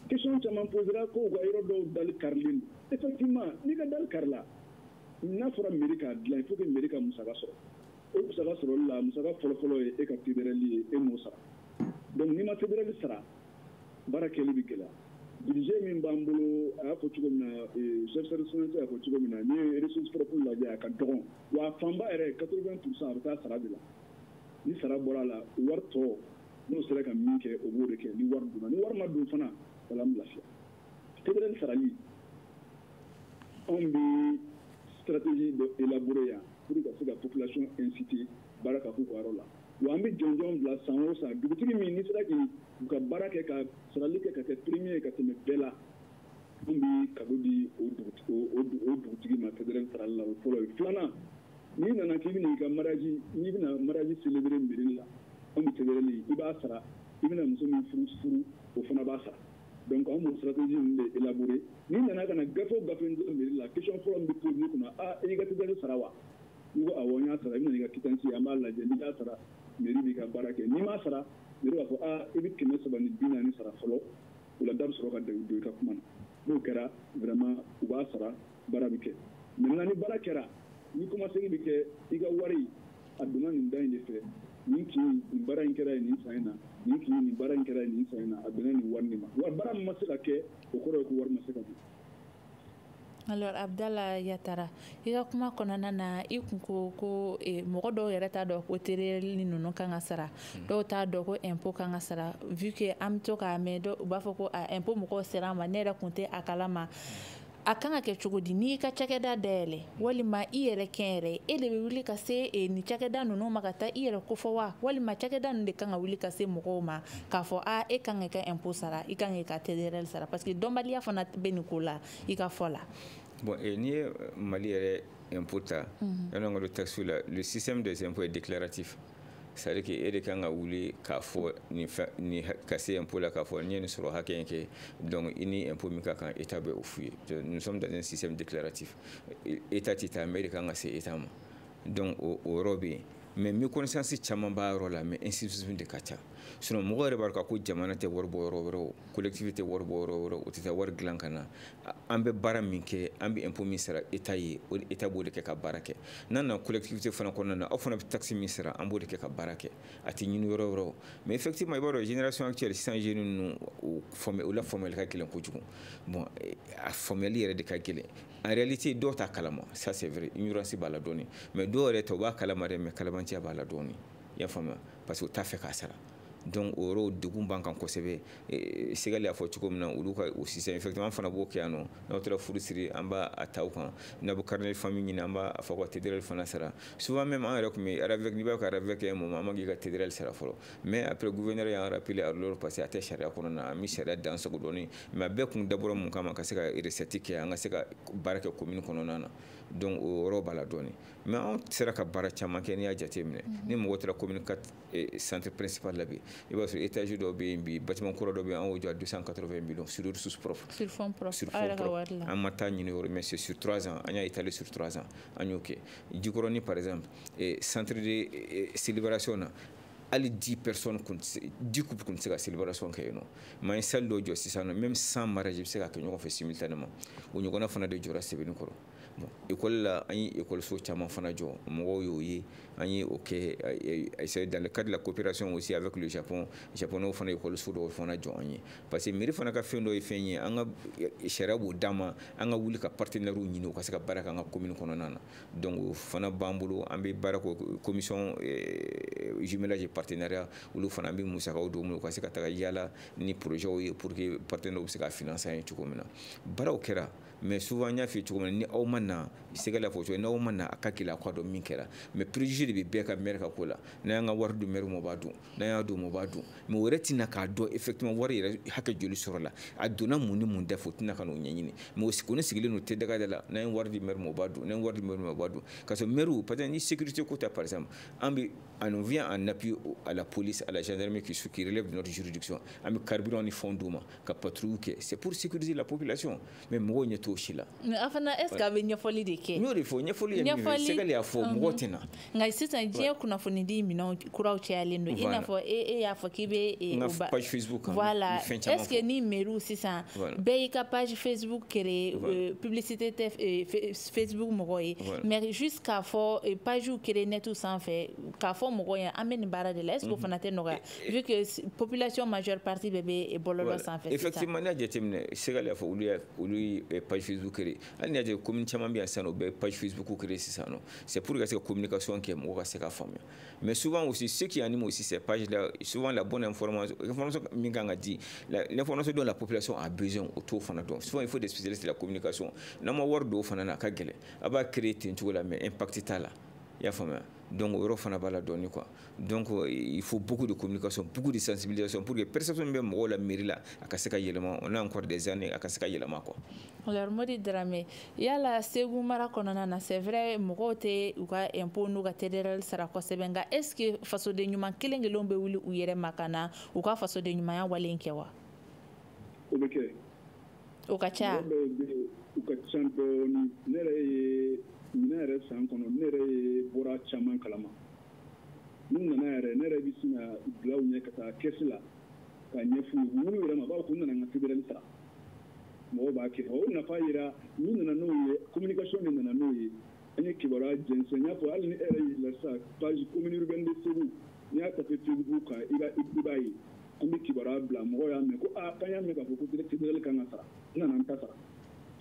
S6: question caman posera ko u ka yɔrɔ dɔw dali karilen don effectivement n'i ka dali kari la n'a fɔra mairie k'a dilan il faut que mairie ka musaka sɔrɔ o musaka sɔrɔli la musaka fɔlɔfɔlɔ ye e ka TDRL ye e m'o sara donc n'i ma TDRL sara baara kɛli bɛ gɛlɛya budget min b'an bolo a y'a fɔ cogo min na chef service financier y'a fɔ cogo min na n'i ye ressources propres lajɛ a ka dɔgɔn wa a fanba yɛrɛ 80% a bɛ taa sara de la ni sara bɔra a la wari tɔ n'o sera ka min kɛ o b'o de kɛ ni wari donna ni wari ma don fana wala mu lafiya TDRL sarali anw bɛ stratégie dɔ élaborer yan pour ka se ka population inciter baara ka k'u ka yɔrɔ la wa an bɛ jɔnjɔn bila san o san dugutigi min n'i sera k'i ka baara kɛ ka sarali kɛ ka kɛ premier ka tɛmɛ bɛɛ la anw bɛ cadeau di o dugutigi ma TDRL sarali la o fɔlɔ ye filanan n'i nana k'i bɛna i ka mariage n'i bɛna mariage célébrer mairie la anw bɛ TDRL i b'a sara i bɛna muso min furu o fana b'a sara donc an b'o stratégie ninnu de élaborer n'i nana ka na gafe o gafe min mairie la question fɔlɔ min bɛ poser ne kunna i y'i ka TDRL sara wa n'i ko awɔ n y'a sara i bɛna i ka quittance an b'a lajɛ n'i y'a sara mairie b'i ka baara kɛ n'i m'a sara mairie b'a fɔ i bɛ 340 sara fɔlɔ o la da bɛ sɔrɔ ka don i ka kuma na n'o kɛra vraiment u b'a sara baara bɛ kɛ maintenant ni baara kɛra ni commencement bɛ kɛ i ka wari a donna nin da in de fɛ nin kin nin baara in kɛra nin san in na nin kin nin baara in kɛra nin san in na a donna nin wari de ma wa baara min ma se ka kɛ o kɔrɔ ye ko wari ma se ka don.
S4: Alors Abdallah Yatara i ka kuma kɔnɔna na i kun ko mɔgɔ dɔw yɛrɛ t'a dɔn ko TDRL ninnu kan ka sara dɔw t'a dɔn ko impôt kan ka sara vu que an bɛ to k'a mɛn u b'a fɔ ko impôt mɔgɔw sera an ma ne yɛrɛ kun tɛ a kalama a kan ka kɛ cogo di n'i ka cakɛda dayɛlɛ walima i yɛrɛ kɛn yɛrɛ e de bɛ wuli ka se ni cakɛda ninnu ma ka taa i yɛrɛ kofɔ wa walima cakɛda ninnu de kan ka wuli ka se mɔgɔw ma k'a fɔ e kan ka impôt sara i kan ka TDRL sara parce que dɔnbaliya fana bɛ nin ko la i ka fɔ la.
S5: Bon, n'i ye Mali yɛrɛ impôt ta yan'an ka don taxe la le système des impôts est déclaratif. C'est-à-dire que e de kan ka wuli k'a fɔ ni ka se impôt la k'a fɔ ni ye nin sɔrɔ hakɛ in kɛ donc i ni impôt min ka kan état bɛ o f'u ye. Nous sommes dans un système déclaratif. État tɛ taa mais e de kan ka se état ma donc o yɔrɔ bɛ yen mais méconnaissance caman b'a yɔrɔ la mais institution de ka ca sinon mɔgɔ yɛrɛ b'a dɔn k'a ko jamana tɛ wari bɔ yɔrɔ wɛrɛ o collectivité tɛ wari bɔ yɔrɔ wɛrɛ o tɛ taa wari dilan ka na an bɛ baara min kɛ an bɛ impôt min sara état ye o état b'o de kɛ ka baara kɛ n'an na collectivité fana kɔnɔna na aw fana bɛ taxe min sara an b'o de kɛ ka baara kɛ a tɛ ɲini yɔrɔ wɛrɛ o mais effectivement i b'a dɔn génération actuelle sisan jeunes ninnu o la faamuyali ka gɛlɛn kojugu bon a faamuyali yɛrɛ de ka gɛlɛn en réalité dɔw t'a kalama ça c'est vrai ignorance b'a la dɔɔni mais dɔw yɛrɛ tɛ u b'a kalama dɛ mais kalamanciya b'a la dɔɔni i y'a faamuya parce que u t'a fɛ k'a sara donc o yɔrɔ degun b'an kan kosɛbɛ Segali y'a fɔ cogo min na olu ka o système effectivement an fana b'o kɛ yan nɔ n'aw taara furu siri an b'a ta u kan n'a bɛ carnet de famille ɲini an b'a fɔ ka TDRL fana sara souvent même an yɛrɛ tun bɛ RAVEC n'i b'a ka RAVEC kɛ moment an ma k'i ka TDRL sara fɔlɔ mais après gouverneur y'an rappelé à l'ordre parce que a tɛ sariya kɔnɔna an bɛ sariya dan sago dɔɔni mais a bɛɛ kun dabɔra mun kama ka se ka recette kɛ an ka se ka baara kɛ commune kɔnɔna na donc o yɔrɔ b'a la dɔɔni mais an sera ka baara caman kɛ n'i y'a jateminɛ ni mɔgɔ taara commune 4 centre principal la bi i b'a sɔrɔ étage dɔ bɛ yen bi bâtiment kɔrɔ dɔ bɛ yen an y'o jɔ à 280 millions sur ressources propres
S4: sur fonds propres
S5: an ma taa ɲini yɔrɔ mais c'est sur 3 ans an y'a étalé sur 3 ans an y'o kɛ Jikɔrɔni par exemple centre de célébration na ali 10 personnes 10 couples kun se ka célébration kɛ yen nɔ mais salle dɔ jɔ sisan nɔ même 100 mariage bɛ se ka kɛ ɲɔgɔn fɛ simultanément o ɲɔgɔnna fana de jɔra sɛbɛnni kɔrɔ bon école la an ye écoleso caman fana jɔ mɔgɔw y'o ye an ye o kɛ c'est dans le cadre de la coopération aussi avec le Japon japonais fana écoleso dɔw fana jɔ an ye parce que mairie fana ka fɛn dɔ ye fɛn ye an ka sariya b'o d'an ma an ka wuli ka partenaires ɲini u ka se ka baara kɛ an ka commune kɔnɔna na donc o fana b'an bolo an bɛ baara kɛ commission jumelage et partenariat olu fana bɛ musakaw d'u ma u ka se ka taga yala ni projets ye pour que partenaires bɛ se ka financer an ye cogo min na baaraw kɛra mais souvent n y'a f'i ye cogo min na ni aw ma na Sɛgɛla fɔ cogo n'aw ma na a ka gɛlɛ a ka dɔn min kɛra mais préjugé de bɛ bɛɛ ka maire ka ko la n'an y'an ka wari di maire ma o b'a dun n'an y'a d'u ma o b'a dun mais o yɛrɛ tɛna k'a dɔn effectivement wari yɛrɛ hakɛ joli sɔrɔ la a donna mun ni mun da fɛ o tɛna ka n'o ɲɛɲini mais o kɔni sigilen don tɛdaga de la n'an ye wari di maire ma o b'a dun n'an ye wari di maire ma o b'a dun parce que maire par exemple ni sécurité ko ta par exemple on vient en appui à la police à la gendarmerie qui relève de notre juridiction an bɛ carburant ni fɛnw d'u ma ka patrouille kɛ c'est pour sécuriser la population mais mɔgɔw ɲɛ t'o si la
S4: a fana est ce que a bɛ ɲɛfɔli de kɛ
S5: n y'o de fɔ ɲɛfɔli ye min ye Sɛgɛli y'a fɔ mɔgɔw tɛna
S4: nka sisan diɲɛ kunnafonidi minɛnw kuraw cayalen don i n'a fɔ e y'a fɔ k'i bɛ
S5: page Facebook kan
S4: voilà est ce que ni mairie sisan bɛɛ y'i ka page Facebook créé publicité tɛ Facebook mɔgɔw ye mais juste k'a fɔ page créé net sanfɛ k'a fɔ mɔgɔw ye an bɛ nin baara de la est ce que o fana tɛ nɔgɔya vu que population majeure partie bɛɛ bɛ bɔlɔlɔ sanfɛ
S5: effectivement n'i y'a jateminɛ Sɛgɛli y'a fɔ olu ye page Facebook créé hali n'i y'a jate commune caman bɛ yan sisan o bɛ page Facebook créé sisan nɔ c'est pour ka se ka communication kɛ mɔgɔw ka se ka faamuya mais souvent aussi ceux qui animent aussi ces pages là souvent la bonne information min kan ka di l'information dont la population a besoin o t'o fana dɔn souvent il faut des spécialistes de la communication n'an ma wari don o fana na a ka gɛlɛn a b'a créé ten cogo la mais impact t'a la i y'a faamuya donc o yɔrɔ fana b'a la dɔɔni quoi donc il faut beaucoup de communication beaucoup de sensibilisation pour que perception bɛ mɔgɔw la mairie la a ka se ka yɛlɛma on a encore des années a ka se ka yɛlɛma quoi.
S4: Alors Modi Dramé yala Segu mara kɔnɔna na c'est vrai mɔgɔw tɛ u ka impôt n'u ka TDR sara kosɛbɛ nka est ce que fasoden ɲuman kelen kelenw bɛ wuli u yɛrɛ ma ka na u ka fasoden ɲumanya walen kɛ wa.
S6: O bɛ kɛ.
S4: O ka ca.
S6: U ka ca dɔɔni ne yɛrɛ ye ɲinɛ yɛrɛ san kɔnɔ ne yɛrɛ ye bɔra caman kalama n'u nana yɛrɛ ne yɛrɛ bɛ sin ka bila u ɲɛ ka taa kɛsi la ka ɲɛf'u ye minnu yɛrɛ ma b'a fɔ ko n nana n ka TDR sara mɔgɔw b'a kɛ o nafa yira n'u nana n'o ye communication de nana n'o ye an ye kibaruya jɛnsɛn n y'a fɔ hali ni e yɛrɛ yɛlɛla sisan page commune urbaine de Segu n'i y'a tapé Facebook kan i b'a ye an bɛ kibaruya bila mɔgɔw y'a mɛn ko k'an y'a mɛn k'a fɔ ko TDR kan ka sara n nana n ta sara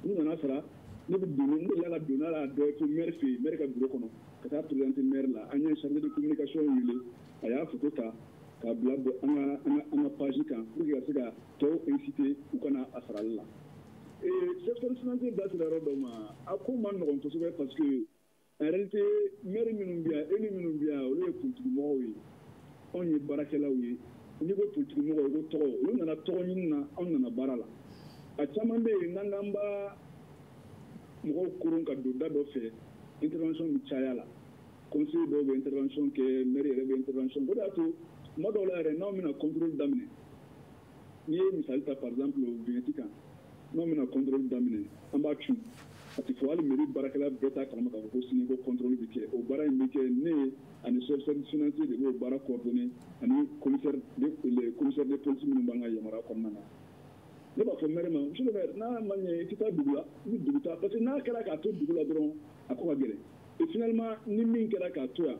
S6: n'u nana sara ne bɛ don ne la ka donna la dɔ fo maire fɛ yen maire ka bureau kɔnɔ ka taa présenter maire la an ye chargé de communication wele a y'a photo ta k'a bila an ka page kan pour que ka se ka tɔw inciter u kana a sarali la secteur financier da sera yɔrɔ dɔ ma a ko man nɔgɔn kosɛbɛ parce que en réalité maire minnu bɛ yan élu minnu bɛ yan olu ye politique mɔgɔw ye anw ye baarakɛlaw ye n'i ko politique mɔgɔw ko tɔgɔ olu nana tɔgɔ ɲini na anw nana baara la a caman bɛ yen n'an k'an b'a mɔgɔw koron ka don da dɔ fɛ intervention bɛ caya la conseiller dɔw bɛ intervention kɛ maire yɛrɛ bɛ intervention o de y'a to tuma dɔw la yɛrɛ n'aw bɛna contrôle daminɛ n'i ye misali ta par exemple o vignette kan n'aw bɛna contrôle daminɛ an b'a cun a tɛ fɔ hali mairie baarakɛla bɛɛ t'a kalama k'a fɔ ko sini ko contrôle bɛ kɛ o baara in bɛ kɛ ne ani service financier de b'o baara coordonné ani commissaire de police minnu b'an ka yamaruya kɔnɔna na. Ne b'a fɔ maire ma monsieur le maire n'a ma ɲɛ i tɛ taa dugu la i bɛ dugu ta parce que n'a kɛra k'a to dugu la dɔrɔn a ko ka gɛlɛn et finalement ni min kɛra k'a to yan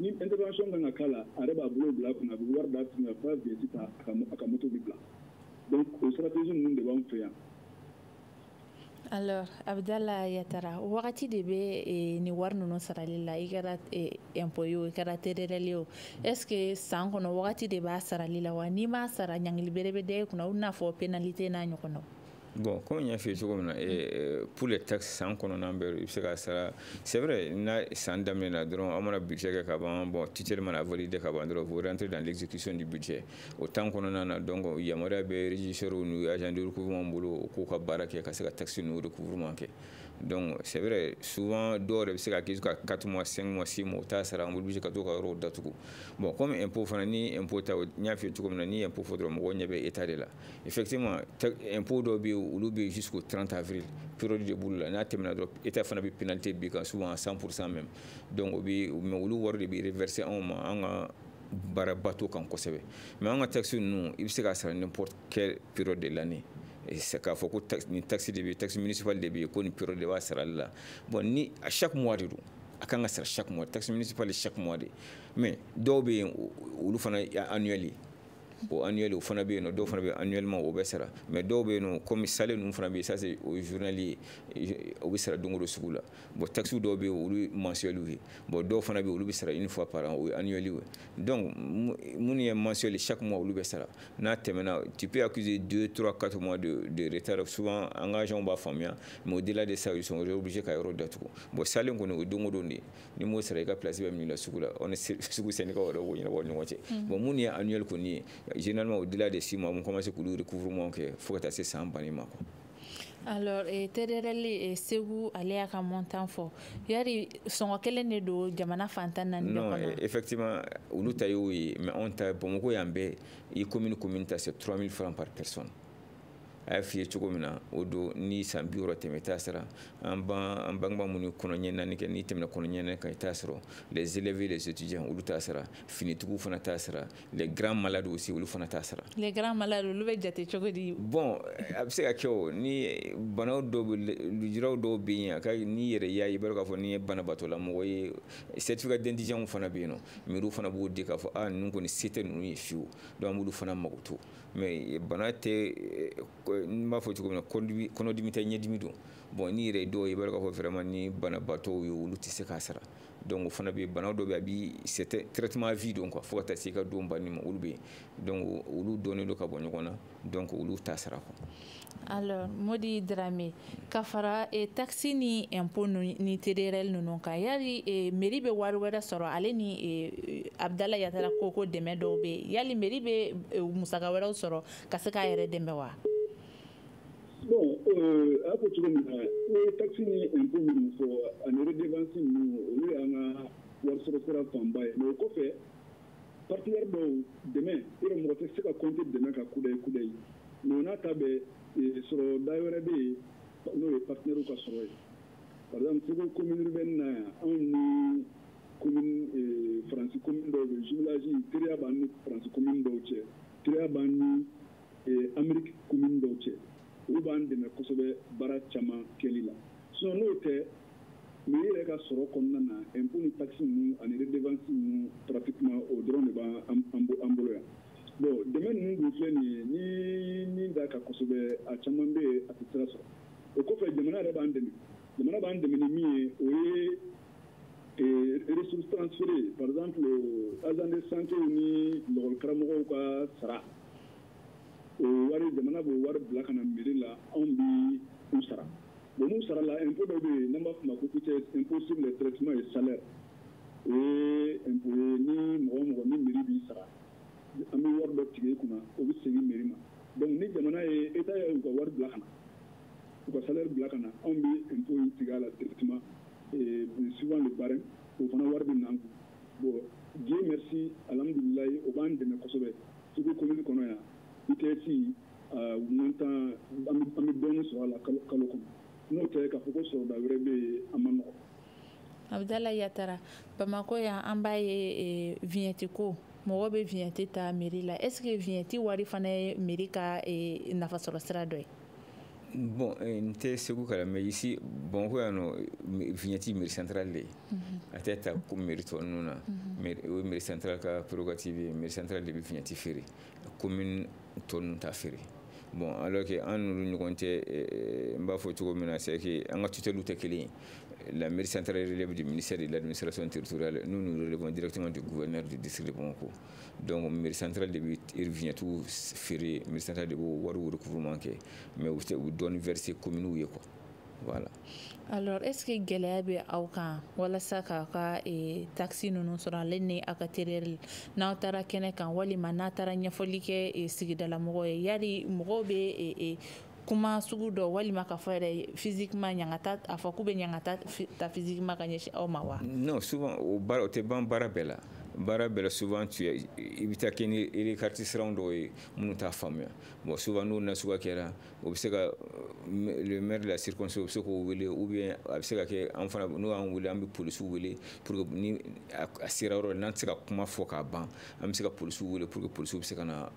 S6: ni intervention kan ka k'a la a yɛrɛ b'a bolo bila a kunna a bɛ wari d'a tigi ma a b'a vignette ta a ka moto bɛ bila donc o stratégie ninnu de b'anw fɛ yan.
S4: Alors Abdallah Yatara wagati de bɛ ni wari ninnu sarali la i kɛra impôt ye o i kɛra TDR ye o est ce que san kɔnɔ wagati de b'a sarali la wa n'i m'a sara ɲangili bere bɛ da i kunna u n'a fɔ pénalité n'a ɲɔgɔnnaw.
S5: Bon, comme il y a fait pour les taxes sans qu'on en ait c'est vrai, sans dame là, on a un budget qui a bon, titulairement validé qui a vous rentrez dans l'exécution du budget. Autant qu'on en a donc il y a moyen de régisseur ou agent de recouvrement boulot au cours de baraka qui a sa taxe nous recouvrement. Donc c'est vrai, souvent d'or c'est qu'à 4 mois, 5 mois, 6 mois, ça sera obligé de faire des choses. Bon, comme impôt fanani, impôt n'y a fait tout comme ni impôt faudra me gagner état de là. Effectivement, impôt d'obi ou jusqu'au 30 avril, période de boule là, n'a terminé drop, état fanani pénalité souvent à 100% même. Donc obi mais ou le voir de reverser en baara bateau kan kosɛbɛ mais an ka taxi ninnu i bɛ se k'a sara n'importe quelle période de l'année c'est k'a fɔ ko ni taxi de bɛ taxi municipal de bɛ yen ko ni période de b'a sarali la bon ni à chaque mois de don a kan ka sara chaque mois taxi municipal chaque mois de mais dɔw bɛ yen olu fana annuel o annuel o fana bɛ yen nɔ dɔw fana bɛ annuellement o bɛ sara mais dɔw bɛ yen nɔ comme salaire ninnu fana bɛ yen ça c'est o journalier o bɛ sara don o don sugu la bon taxi dɔw bɛ yen olu mensuel ye bon dɔw fana bɛ yen olu bɛ sara une fois par an o ye annuel ye donc minnu ye mensuel chaque mois olu bɛ sara n'a tɛmɛna tu peux accuser 2, 3, 4 mois de retard souvent an ka agent b'a faamuya mais au-delà de ça ils sont obligés ka yɔrɔ datugu bon salen kɔni o ye don o don de ni m'o sara i ka place bɛ minɛ la sugu la on est sugu syndicat yɛrɛ b'o ɲɛnabɔ ɲɔgɔn cɛ bon minnu ye annuel kɔni ye généralement au-delà de 6 mois on commence k'olu recouvrement kɛ fo ka taa se san banni ma quoi.
S4: Alors TDRL Segu ale y'a ka montant fɔ yari sɔngɔ kelen de don jamana fantan naani bɛɛ kɔnɔ. Non
S5: effectivement olu ta y'o ye mais anw ta Bamakɔ yan bɛɛ i commune ta c'est 3000 francs par personne. A f'i ye cogo min na o don ni san 60 tɛmɛ i t'a sara an bangebaa minnu kɔnɔɲɛ naani kɛ n'i tɛmɛna kɔnɔɲɛ naani kan i t'a sɔrɔ les élèves et les étudiants olu t'a sara finitigiw fana t'a sara les grands malades aussi olu fana t'a sara. Les grands malades olu bɛ jate cogo di? Bon a bɛ se ka kɛ o ni banaw dɔw bɛ lujuraw dɔw bɛ yen a ka n'i yɛrɛ y'a ye i b'a dɔn k'a fɔ n'i ye banabaatɔ la mɔgɔ ye certificat d'indigence fana bɛ yen nɔ mais olu fana b'o di k'a fɔ ninnu kɔni se tɛ ninnu ye fiyewu donc an b'olu fana mago to mais bana tɛ n b'a fɔ cogo min na kɔnɔdimi tɛ ɲɛdimi don bon ni yɛrɛ dɔw ye i b'a dɔn k'a fɔ vraiment ni banabaatɔw ye olu tɛ se k'a sara donc o fana bɛ banaw dɔw bɛ yen a bi c'est traitement à vie don quoi fo ka taa se i ka don banni ma olu bɛ yen donc olu dɔnnen don ka bɔ ɲɔgɔn na donc olu t'a sara quoi.
S4: Alors Modi Dramé ka fara taxi ni impôt ni TDRL ninnu kan yali mairie bɛ wari wɛrɛ sɔrɔ ale ni Abdala Yatara ko dɛmɛ dɔw bɛ yen yali mairie bɛ musaka wɛrɛw sɔrɔ ka se k'a yɛrɛ dɛmɛ wa?
S6: Bon, a ko cogo min na ni taxi ni impôt minnu fɔ ani redevance ninnu olu y'an ka wari sɔrɔ sira fanba ye mais o kɔfɛ partenaire dɔw dɛmɛ yɔrɔ mɔgɔ tɛ se ka compter dɛmɛ ka kudayi mais n'a ta bɛ sɔrɔ da wɛrɛ bɛ yen n'o ye partenaire ka sɔrɔ ye par exemple Segu commune urbaine na yan anw ni commune Faransi commune dɔw bɛ jumelage teriya b'an ni Faransi commune dɔw cɛ teriya b'an ni Amérique commune dɔw cɛ olu b'an dɛmɛ kosɛbɛ baara caman kɛli la sinon n'o tɛ mairie yɛrɛ ka sɔrɔ kɔnɔna na impôt ni taxe ninnu ani redevance ninnu pratiquement o dɔrɔn de b'an bolo yan bon dɛmɛ ninnu dun filɛ nin ye ni min da ka kosɛbɛ a caman bɛ yen a tɛ sira sɔrɔ o kɔfɛ jamana yɛrɛ b'an dɛmɛ ni min ye o ye ressources transférées par exemple agent de santé ni lɔgɔli karamɔgɔw ka sara o wari jamana b'o wari bila ka na mairie la anw bɛ u sara bon n'u sara la impôt dɔ bɛ yen n'an b'a fɔ ma ko impôt sur le traitement et salaire o ye impôt ye ni mɔgɔ ni mairie b'i sara an bɛ wari dɔ tigɛ i kunna o bɛ segin mairie ma donc ni jamana ye état ye u ka wari bila ka na u ka salaire bila ka na anw bɛ impôt in tigɛ a la directement suivant le barème o fana wari bɛ na an kun bon Dieu merci alhamdulilayi o b'an dɛmɛ kosɛbɛ Segu commune kɔnɔ yan ITS montant an bɛ dɔɔnin sɔrɔ a la kalo kɔnɔ n'o tɛ k'a fɔ ko sɔrɔda wɛrɛ bɛ yen a ma nɔgɔn.
S4: Abdala Yatara Bamakɔ yan an b'a ye vignette ko mɔgɔ bɛ vignette ta mairie la est-ce que vignette wari fana ye mairie ka nafasɔrɔ sira dɔ ye?
S5: Bon n tɛ Segu kalan mais ici Bamakɔ yan nɔ vignette mairie centrale de ye a tɛ ta ko mairie tɔ ninnu na o ye mairie centrale ka prérogative ye mairie centrale de bɛ vignette feere commune tɔ ninnu t'a feere bon alors que an n'olu ɲɔgɔn tɛ n b'a fɔ cogo min na c'est que an ka tutelle tɛ kelen ye la mairie centrale relève du ministère de l'administration territoriale nous nous relevons directement du gouverneur du district de Bamakɔ donc mairie centrale de bɛ vignette feere mairie centrale de b'o wari recouvrement kɛ mais u dɔɔni verser communes ye quoi voilà.
S4: Alors est-ce que gɛlɛya bɛ aw kan walasa k'a ka taxi ninnu sɔrɔ ale ni aw ka TDRL n'aw taara kɛnɛ kan walima n'a taara ɲɛfɔli kɛ sigidala mɔgɔw ye yari mɔgɔw bɛ kuma sugu dɔ walima ka fɔ yɛrɛ physiquement ɲangata a fɔ k'u bɛ ɲangata ta physiquement ka ɲɛsin aw ma wa? Non souvent o tɛ ban baara bɛɛ la
S5: baara bɛɛ la souvent i bɛ taa kɛ ni répartition dɔw ye minnu t'a faamuya bon souvent n'o nasuguya kɛra o bɛ se ka le maire de la circonscription o bɛ se k'o wele ou bien a bɛ se ka kɛ an fana n'o y'an wele an bɛ polisiw wele pour que ni a sera yɔrɔ n'an tɛ se ka kuma fɔ k'a ban an bɛ se ka polisiw wele pour que polisiw bɛ se ka na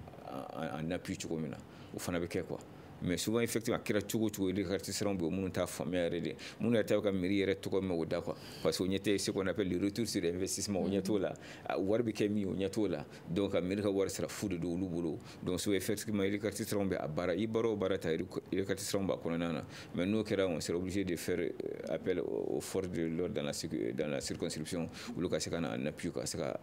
S5: en appui cogo min na o fana bɛ kɛ quoi. Mais souvent effectivement kira cogo répartition bɛ minnu t'a faamuya yɛrɛ de minnu yɛrɛ t'a ka mairie yɛrɛ tɔgɔ mɛn o da quoi parce que o ɲɛ tɛ ce qu'on appelle le retour sur investissement o ɲɛ t'o la wari bɛ kɛ min o ɲɛ t'o la donc ka mairie ka wari sara fu de don olu bolo donc so effectivement répartition bɛ a baara i baara o baara ta répartition b'a kɔnɔna na mais n'o kɛra on sera obligé de faire appel aux forces de l'ordre dans la circonscription olu ka se ka na en appui ka se ka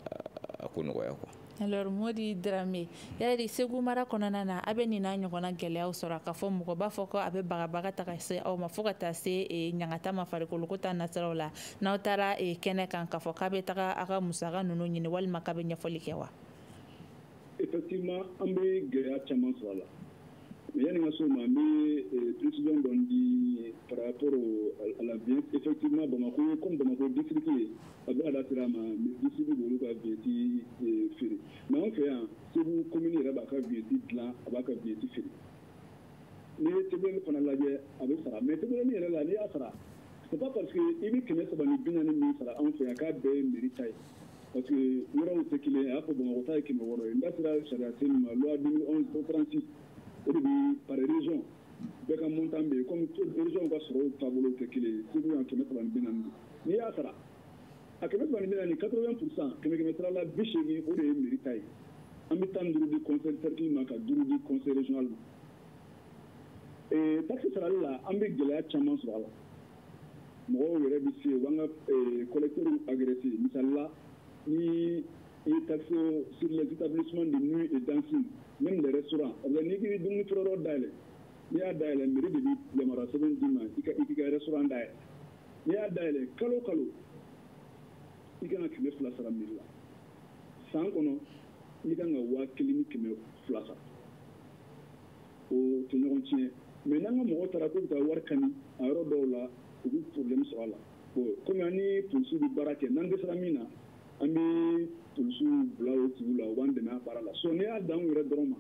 S5: a ko nɔgɔya quoi.
S4: Alors Modi Dramé yari Segu mara kɔnɔna na a bɛ nin n'a ɲɔgɔnna gɛlɛyaw sɔrɔ k'a fɔ mɔgɔ b'a fɔ ko a bɛ bagabaga ta ka se aw ma fo ka taa se ɲangata ma farikolo ko ta nasiraw la n'aw taara kɛnɛ kan k'a fɔ k'a bɛ taga a ka musaka ninnu ɲini walima k'a bɛ ɲɛfɔli kɛ wa.
S6: Effectivement an bɛ gɛlɛya caman sɔrɔ a la mais yanni n ka s'o ma n bɛ précision dɔ di par rapport à la bien effectivement Bamako comme Bamako district ye a bɛ ala sira ma district b'olu ka vieti feere mais an fɛ yan Segu commune yɛrɛ b'a ka vieti dilan a b'a ka vieti feere n'i ye Tɛgɛlɛni fana lajɛ a bɛ sara mais Tɛgɛlɛni yɛrɛ la n'i y'a sara c'est pas parce que i bɛ 340 min sara an fɛ yan k'a bɛɛ ye mairie ta ye parce que yɔrɔw tɛ kelen ye a y'a fɔ Bamakɔ ta ye 600 ye n da sera sariya sen ma loi 2011/36 o de bɛ par région bɛɛ ka montant bɛ yen comme région ka sɔrɔ taabolo tɛ kelen ye Segu yan 340 n'i y'a sara a 340 80% kɛmɛ sara la 80 o de ye mairie ta ye an bɛ 15 di conseil cercle ma ka 5 di conseil régional ma taxe sarali la an bɛ gɛlɛya caman sɔrɔ a la mɔgɔw yɛrɛ bɛ se u b'an ka collecteurs agressé misali la ni i ye taxe sur les établissements de nuit et dancing même les restaurants n'i k'i dumuni feere yɔrɔ dayɛlɛ n'i y'a dayɛlɛ mairie de bɛ yamaruya sɛbɛn d'i ma i ka restaurant dayɛlɛ n'i y'a dayɛlɛ kalo kalo i kan ka 200 sara mairie la san kɔnɔ i kan ka 1,200 sara o tɛ ɲɔgɔn tiɲɛ mais n'an ka mɔgɔw taara k'u bɛ taa wari kani a yɔrɔ dɔw la u bɛ problème sɔrɔ a la bon komi an ni polisiw bɛ baara kɛ n'an dɛsɛra min na an bɛ polisiw bila o tigiw la u b'an dɛmɛ a baara la so n'i y'a dan u yɛrɛ dɔrɔn ma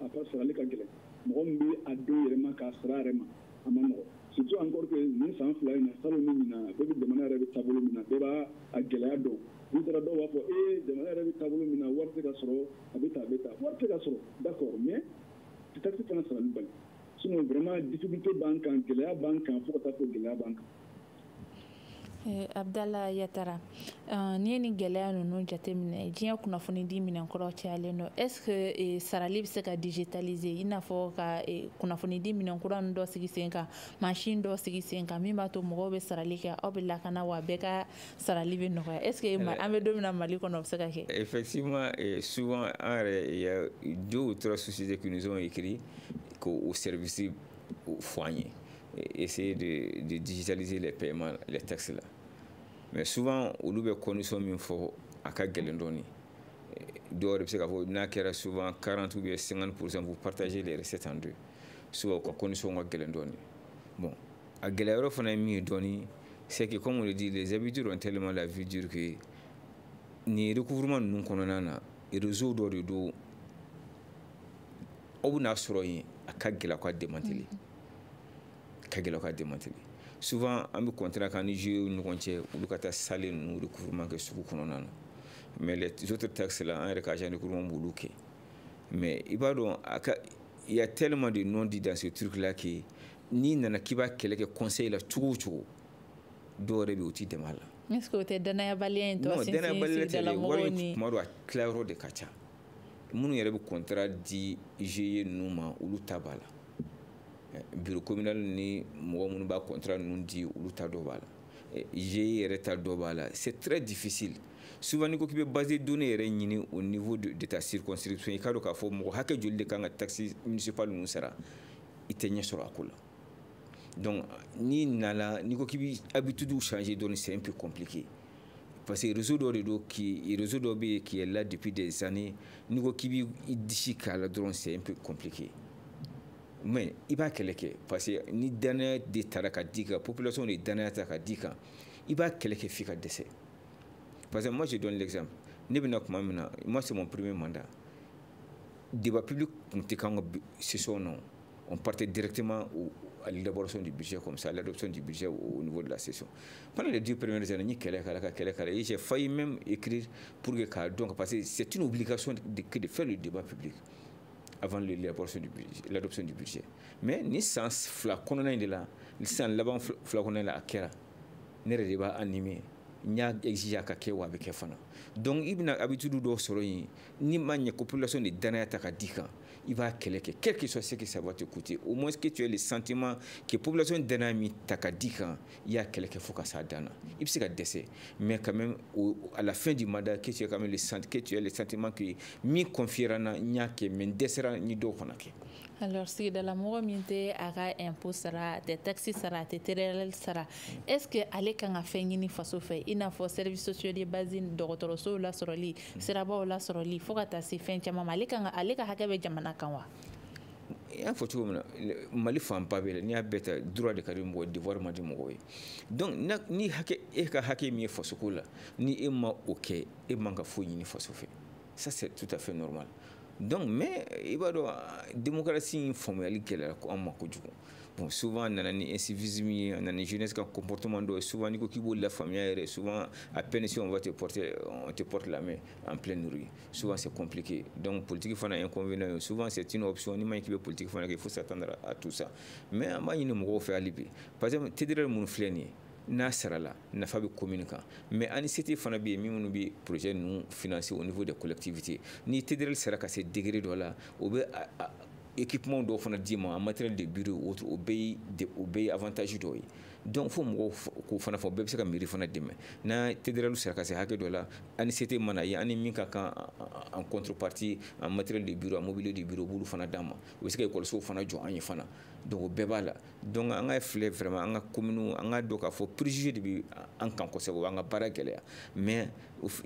S6: a ka sarali ka gɛlɛn mɔgɔ min bɛ a don yɛrɛ ma k'a sara yɛrɛ ma a ma nɔgɔ surtout encore que nin san 2 in na salon min na bɛɛ bɛ jamana yɛrɛ bɛ taabolo min na bɛɛ b'a a gɛlɛya dɔn n'i taara dɔw b'a fɔ jamana yɛrɛ bɛ taabolo min na wari tɛ ka sɔrɔ a bɛ taa wari tɛ ka sɔrɔ d'accord mais taxe fana sarali bali sinon vraiment difficulté b'an kan gɛlɛya b'an kan fo ka taa fɔ gɛlɛya b'an kan.
S4: Abdallah Yatara n'i ye nin gɛlɛya ninnu jateminɛ diɲɛ kunnafoni di minɛnkɔrɔ cayalen don est-ce que sarali bɛ se ka digitaliser i n'a fɔ ka kunnafoni di minɛnkura ninnu dɔ sigi sen kan machine dɔ sigi sen kan min b'a to mɔgɔw bɛ sarali kɛ aw bɛ lakana wa bɛɛ ka sarali bɛ nɔgɔya est-ce que an bɛ don min na Mali kɔnɔ o bɛ se ka kɛ. Effectivement
S5: souvent an yɛrɛ il y a 2 ou 3 sociétés qui nous ont écrit qu'au service fɔ an ye essayer de digitaliser les paiements, les taxes là. Mais souvent, on a conditions min fo à ka gelen doni. Dehors de ka fo na kera souvent 40 ou 50% vous partagez les recettes en deux. Souvent ko conditions ka gelen doni. Bon, a gelero fana mi doni, c'est que comme on le dit, les habitudes ont tellement la vie dure que ni recouvrement nous konona na réseau do do o na soro yin aka gela kwa démanteler. Kagela ka démanteler. Souvent on me contrat quand ni jeu ɲɔgɔn cɛ olu ka taa salle ninnu recouvrement kɛ sugu kɔnɔna na mais les autres taxes là an yɛrɛ ka agent de recouvrement b'olu kɛ mais i b'a dɔn il y a tellement de non dits dans ce truc là que ni nana k'i b'a kɛlɛ kɛ conseil la cogo o cogo dɔw yɛrɛ bɛ u t'i dɛmɛ a la.
S4: est-ce que o tɛ danayabaliya in tɔ sinsin sigidala mɔgɔw ni
S5: tuma dɔw a tilayɔrɔ de ka ca minnu yɛrɛ bɛ contrat di GIE ninnu ma olu ta b'a la. Bureau communal ni mɔgɔ minnu b'a contrat ninnu di olu ta dɔ b'a la GIE yɛrɛ ta dɔ b'a la c'est très difficile souvent ni ko k'i bɛ base données yɛrɛ ɲini au niveau de ta circonscription i ka dɔn k'a fɔ mɔgɔ hakɛ joli de kan ka taxe municipale ninnu sara i tɛ ɲɛ sɔrɔ a ko la donc ni nana ni ko k'i bɛ habitude changer dɔɔni c'est un peu compliqué parce que réseau dɔ de don réseau dɔ bɛ yen qui est là depuis des années ni ko k'i bɛ i disi k'a la dɔrɔn c'est un peu compliqué. Mais il va kɛlɛ parce que ni danaya de taara ka di kan population de danaya ta ka di kan i b'a kɛlɛ kɛ f'i ka dɛsɛ parce que moi je donne l'exemple ne bɛna kuma min na moi c'est mon premier mandat débat public kun tɛ k'an ka session na on partait directement à l'élaboration du budget comme ça, à l'adoption du budget au niveau de la session. Pendant les 2 premières années, j'ai failli même écrire pour que donc parce que c'est une obligation de faire le débat public avant l'élaboration du budget, l'adoption du budget. Mais ni sans flacon de là, ni sans l'avant flacon là à Kera, ne débat animé. Nya exige ka ke wa be ke fana donc ibna habitude do soro yi ni manye population de dana ta ka dika il va quel que soit ce que ça va te coûter au moins que tu aies le sentiment que population de dana mi ta ka dika il y a quelque faut que ça dana il se ka décès mais quand même à la fin du mandat que tu as quand même le sentiment que mi confierana nya ke men desera ni do fana ke.
S4: Alors, si de la mort minte aga impôt sera des taxes sera des terrels sera est-ce que aller quand a fait ni façon fait il n'a pas service sociaux de base docteur so la soroli sera ba la soroli faut que ta se fin chama aller quand hakabe jamana kanwa
S5: ya foto mali fam pa bele ni abeta droit de carrière mo devoir ma di mo donc ni hake e ka hake mi faso kula ni e ma OK e manka fo ni faso fait ça c'est tout à fait normal. Donc mais il va la démocratie informelle qu'elle a en makojugo bon souvent on a ni incivisme on a ni jeunesse comme comportement de souvent ni ko kibo la famille souvent à peine si on te porte la main en pleine rue souvent c'est compliqué donc politique fana inconvénient souvent c'est une option ni man qui politique fana qu'il faut s'attendre à tout ça mais amba ni mo faire alibi par exemple tédéral mun fleni na sarala na fabi communicant mais anicité fana bi mi bi projet nous financé au niveau des collectivités ni tédéral sera ka ces degré de là au équipement do fana dima en matériel de bureau autre obéi avantage do donc faut mo ko fana fo be se ka miri fana dima na tédéral sera ka se hake do là anicité mana ya ani min ka en contrepartie en matériel de bureau en mobilier de bureau bulu fana dama o se ka école so fana jo anyi fana donc bebala donc on a fait vraiment on a commune on a donc a faut préjuger de en kan ko sego on a baragele mais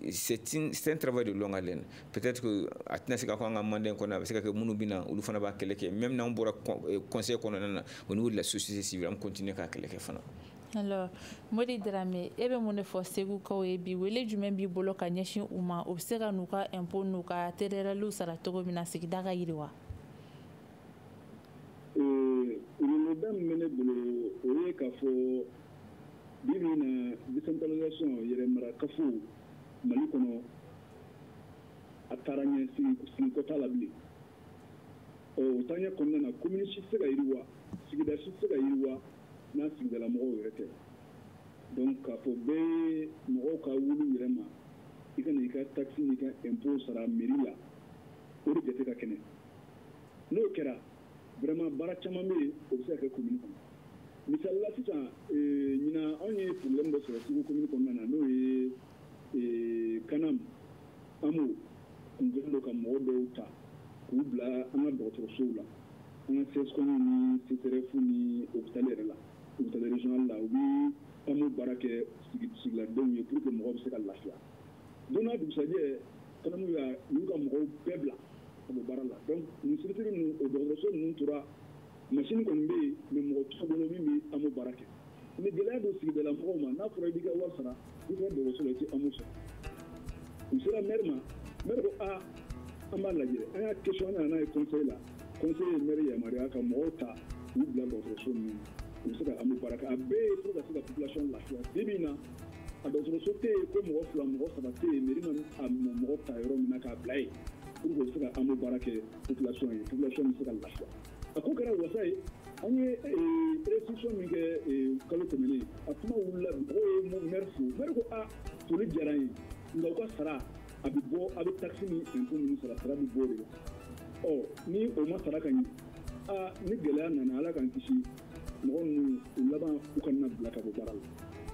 S5: c'est un travail de longue haleine peut-être que atna se ka ko on a mandé ko na se ka munu bina ulu fana ba keleke même na on bora conseil ko na au niveau de la société civile on continue ka keleke fana.
S4: Alors Modi Dramé ebe mon fo segu ko e bi wele jumen bi bolo ka nyeshin uma obsera nuka impôt nuka terera lu sara togo mina sigida ga yiriwa
S6: le dame mene bolo oye ka fo bibi na décentralisation yere mara ka fo mali kono ataranye si ko talabli o tanya kono na community se ga yiriwa sigida se ga yiriwa na sigida la mo yorete donc ka fo be mo ka wulu yere ma ikana ka taxi ni ka impôt sara mairie la o de te ka kene no kera vraiment bara chama me observe commune ko misal la sita ñina on est problème de sur commune ko nana no kanam amu ngendo kam modo ta kubla ama docteur soula on sait ko ni CTRF ni hôpital régional la oui amu barake sigla donye pour que mo se ka lafia dona du saje kanam ya ñu kam mo pebla au barala donc nous sommes au docteur nous tura machine qu'on met mais mo to bono mi amu barake mais de là aussi de la moma na fura diga wasara il faut de solo ci amu so sera merma mergo a amala je aya question na conseil maire ya maria ka mota ou bla docteur so ni sera amu barake abe pour la population la bibina a docteur so te ko mo fla mo sa te merina amu mo ta yoro mina ka blai pour que ça amu barake population sera la choix ako kara wasai anye restriction mi ke kalo komene atuma wula o mo merko a to le jarai ngo ko sara abibo abi taxi ni impôt ministre sara bibo de o ni o ma sara kan a ni gela na ala kan kishi mo nu laban ku kan na blaka bo baral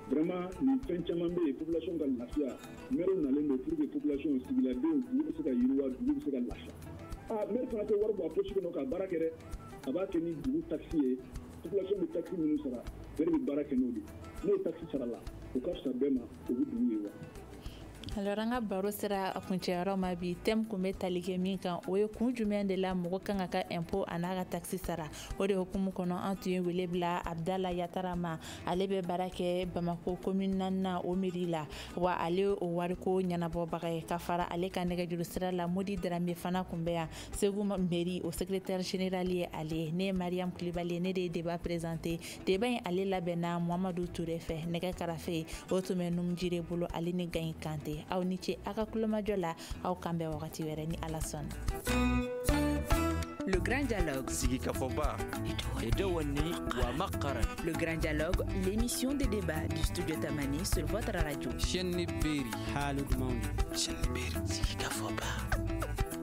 S6: vraiment ni fenchama be population gal lafia mero na lendo pour que population civile de ni se ka yiruwa ni se ka lafia a mer fana te warbo approche no ka barakere abake ni du taxi population de taxi ni sara verbi barake no di no taxi sara la o ka sa bema o du yewa
S4: Alors an ka baro sera a kuncɛyɔrɔ ma bi thème kun bɛ tali kɛ min kan o ye kun jumɛn de la mɔgɔ kan ka ka impôt a n'a ka taxe sara o de hukumu kɔnɔ an tun ye wele bila Abdala Yatara ma ale bɛ baara kɛ Bamako commune 4nan o mairie la wa ale o wariko ɲɛnabɔbaga ye ka fara ale ka nɛgɛjuru sira la Modi Darame fana kun bɛ yan Segu mairie o secrétaire général ye ale ye ne ye Mariam Kulibali ne de ye débat présenté débat in ale labɛnna Muhamadu Ture fɛ nɛgɛ karafe o tun bɛ Numujire bolo ale ni Gayin Kante aw ni ce a ka kulomajɔ la aw kan bɛn wagati wɛrɛ ni Ala sɔnna.
S1: Le grand dialogue.
S2: Sigi Kafoba.
S1: Le grand dialogue, l'émission de débat du studio Tamani sur votre radio.
S2: Sigi Kafoba.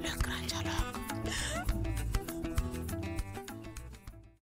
S2: Le grand dialogue.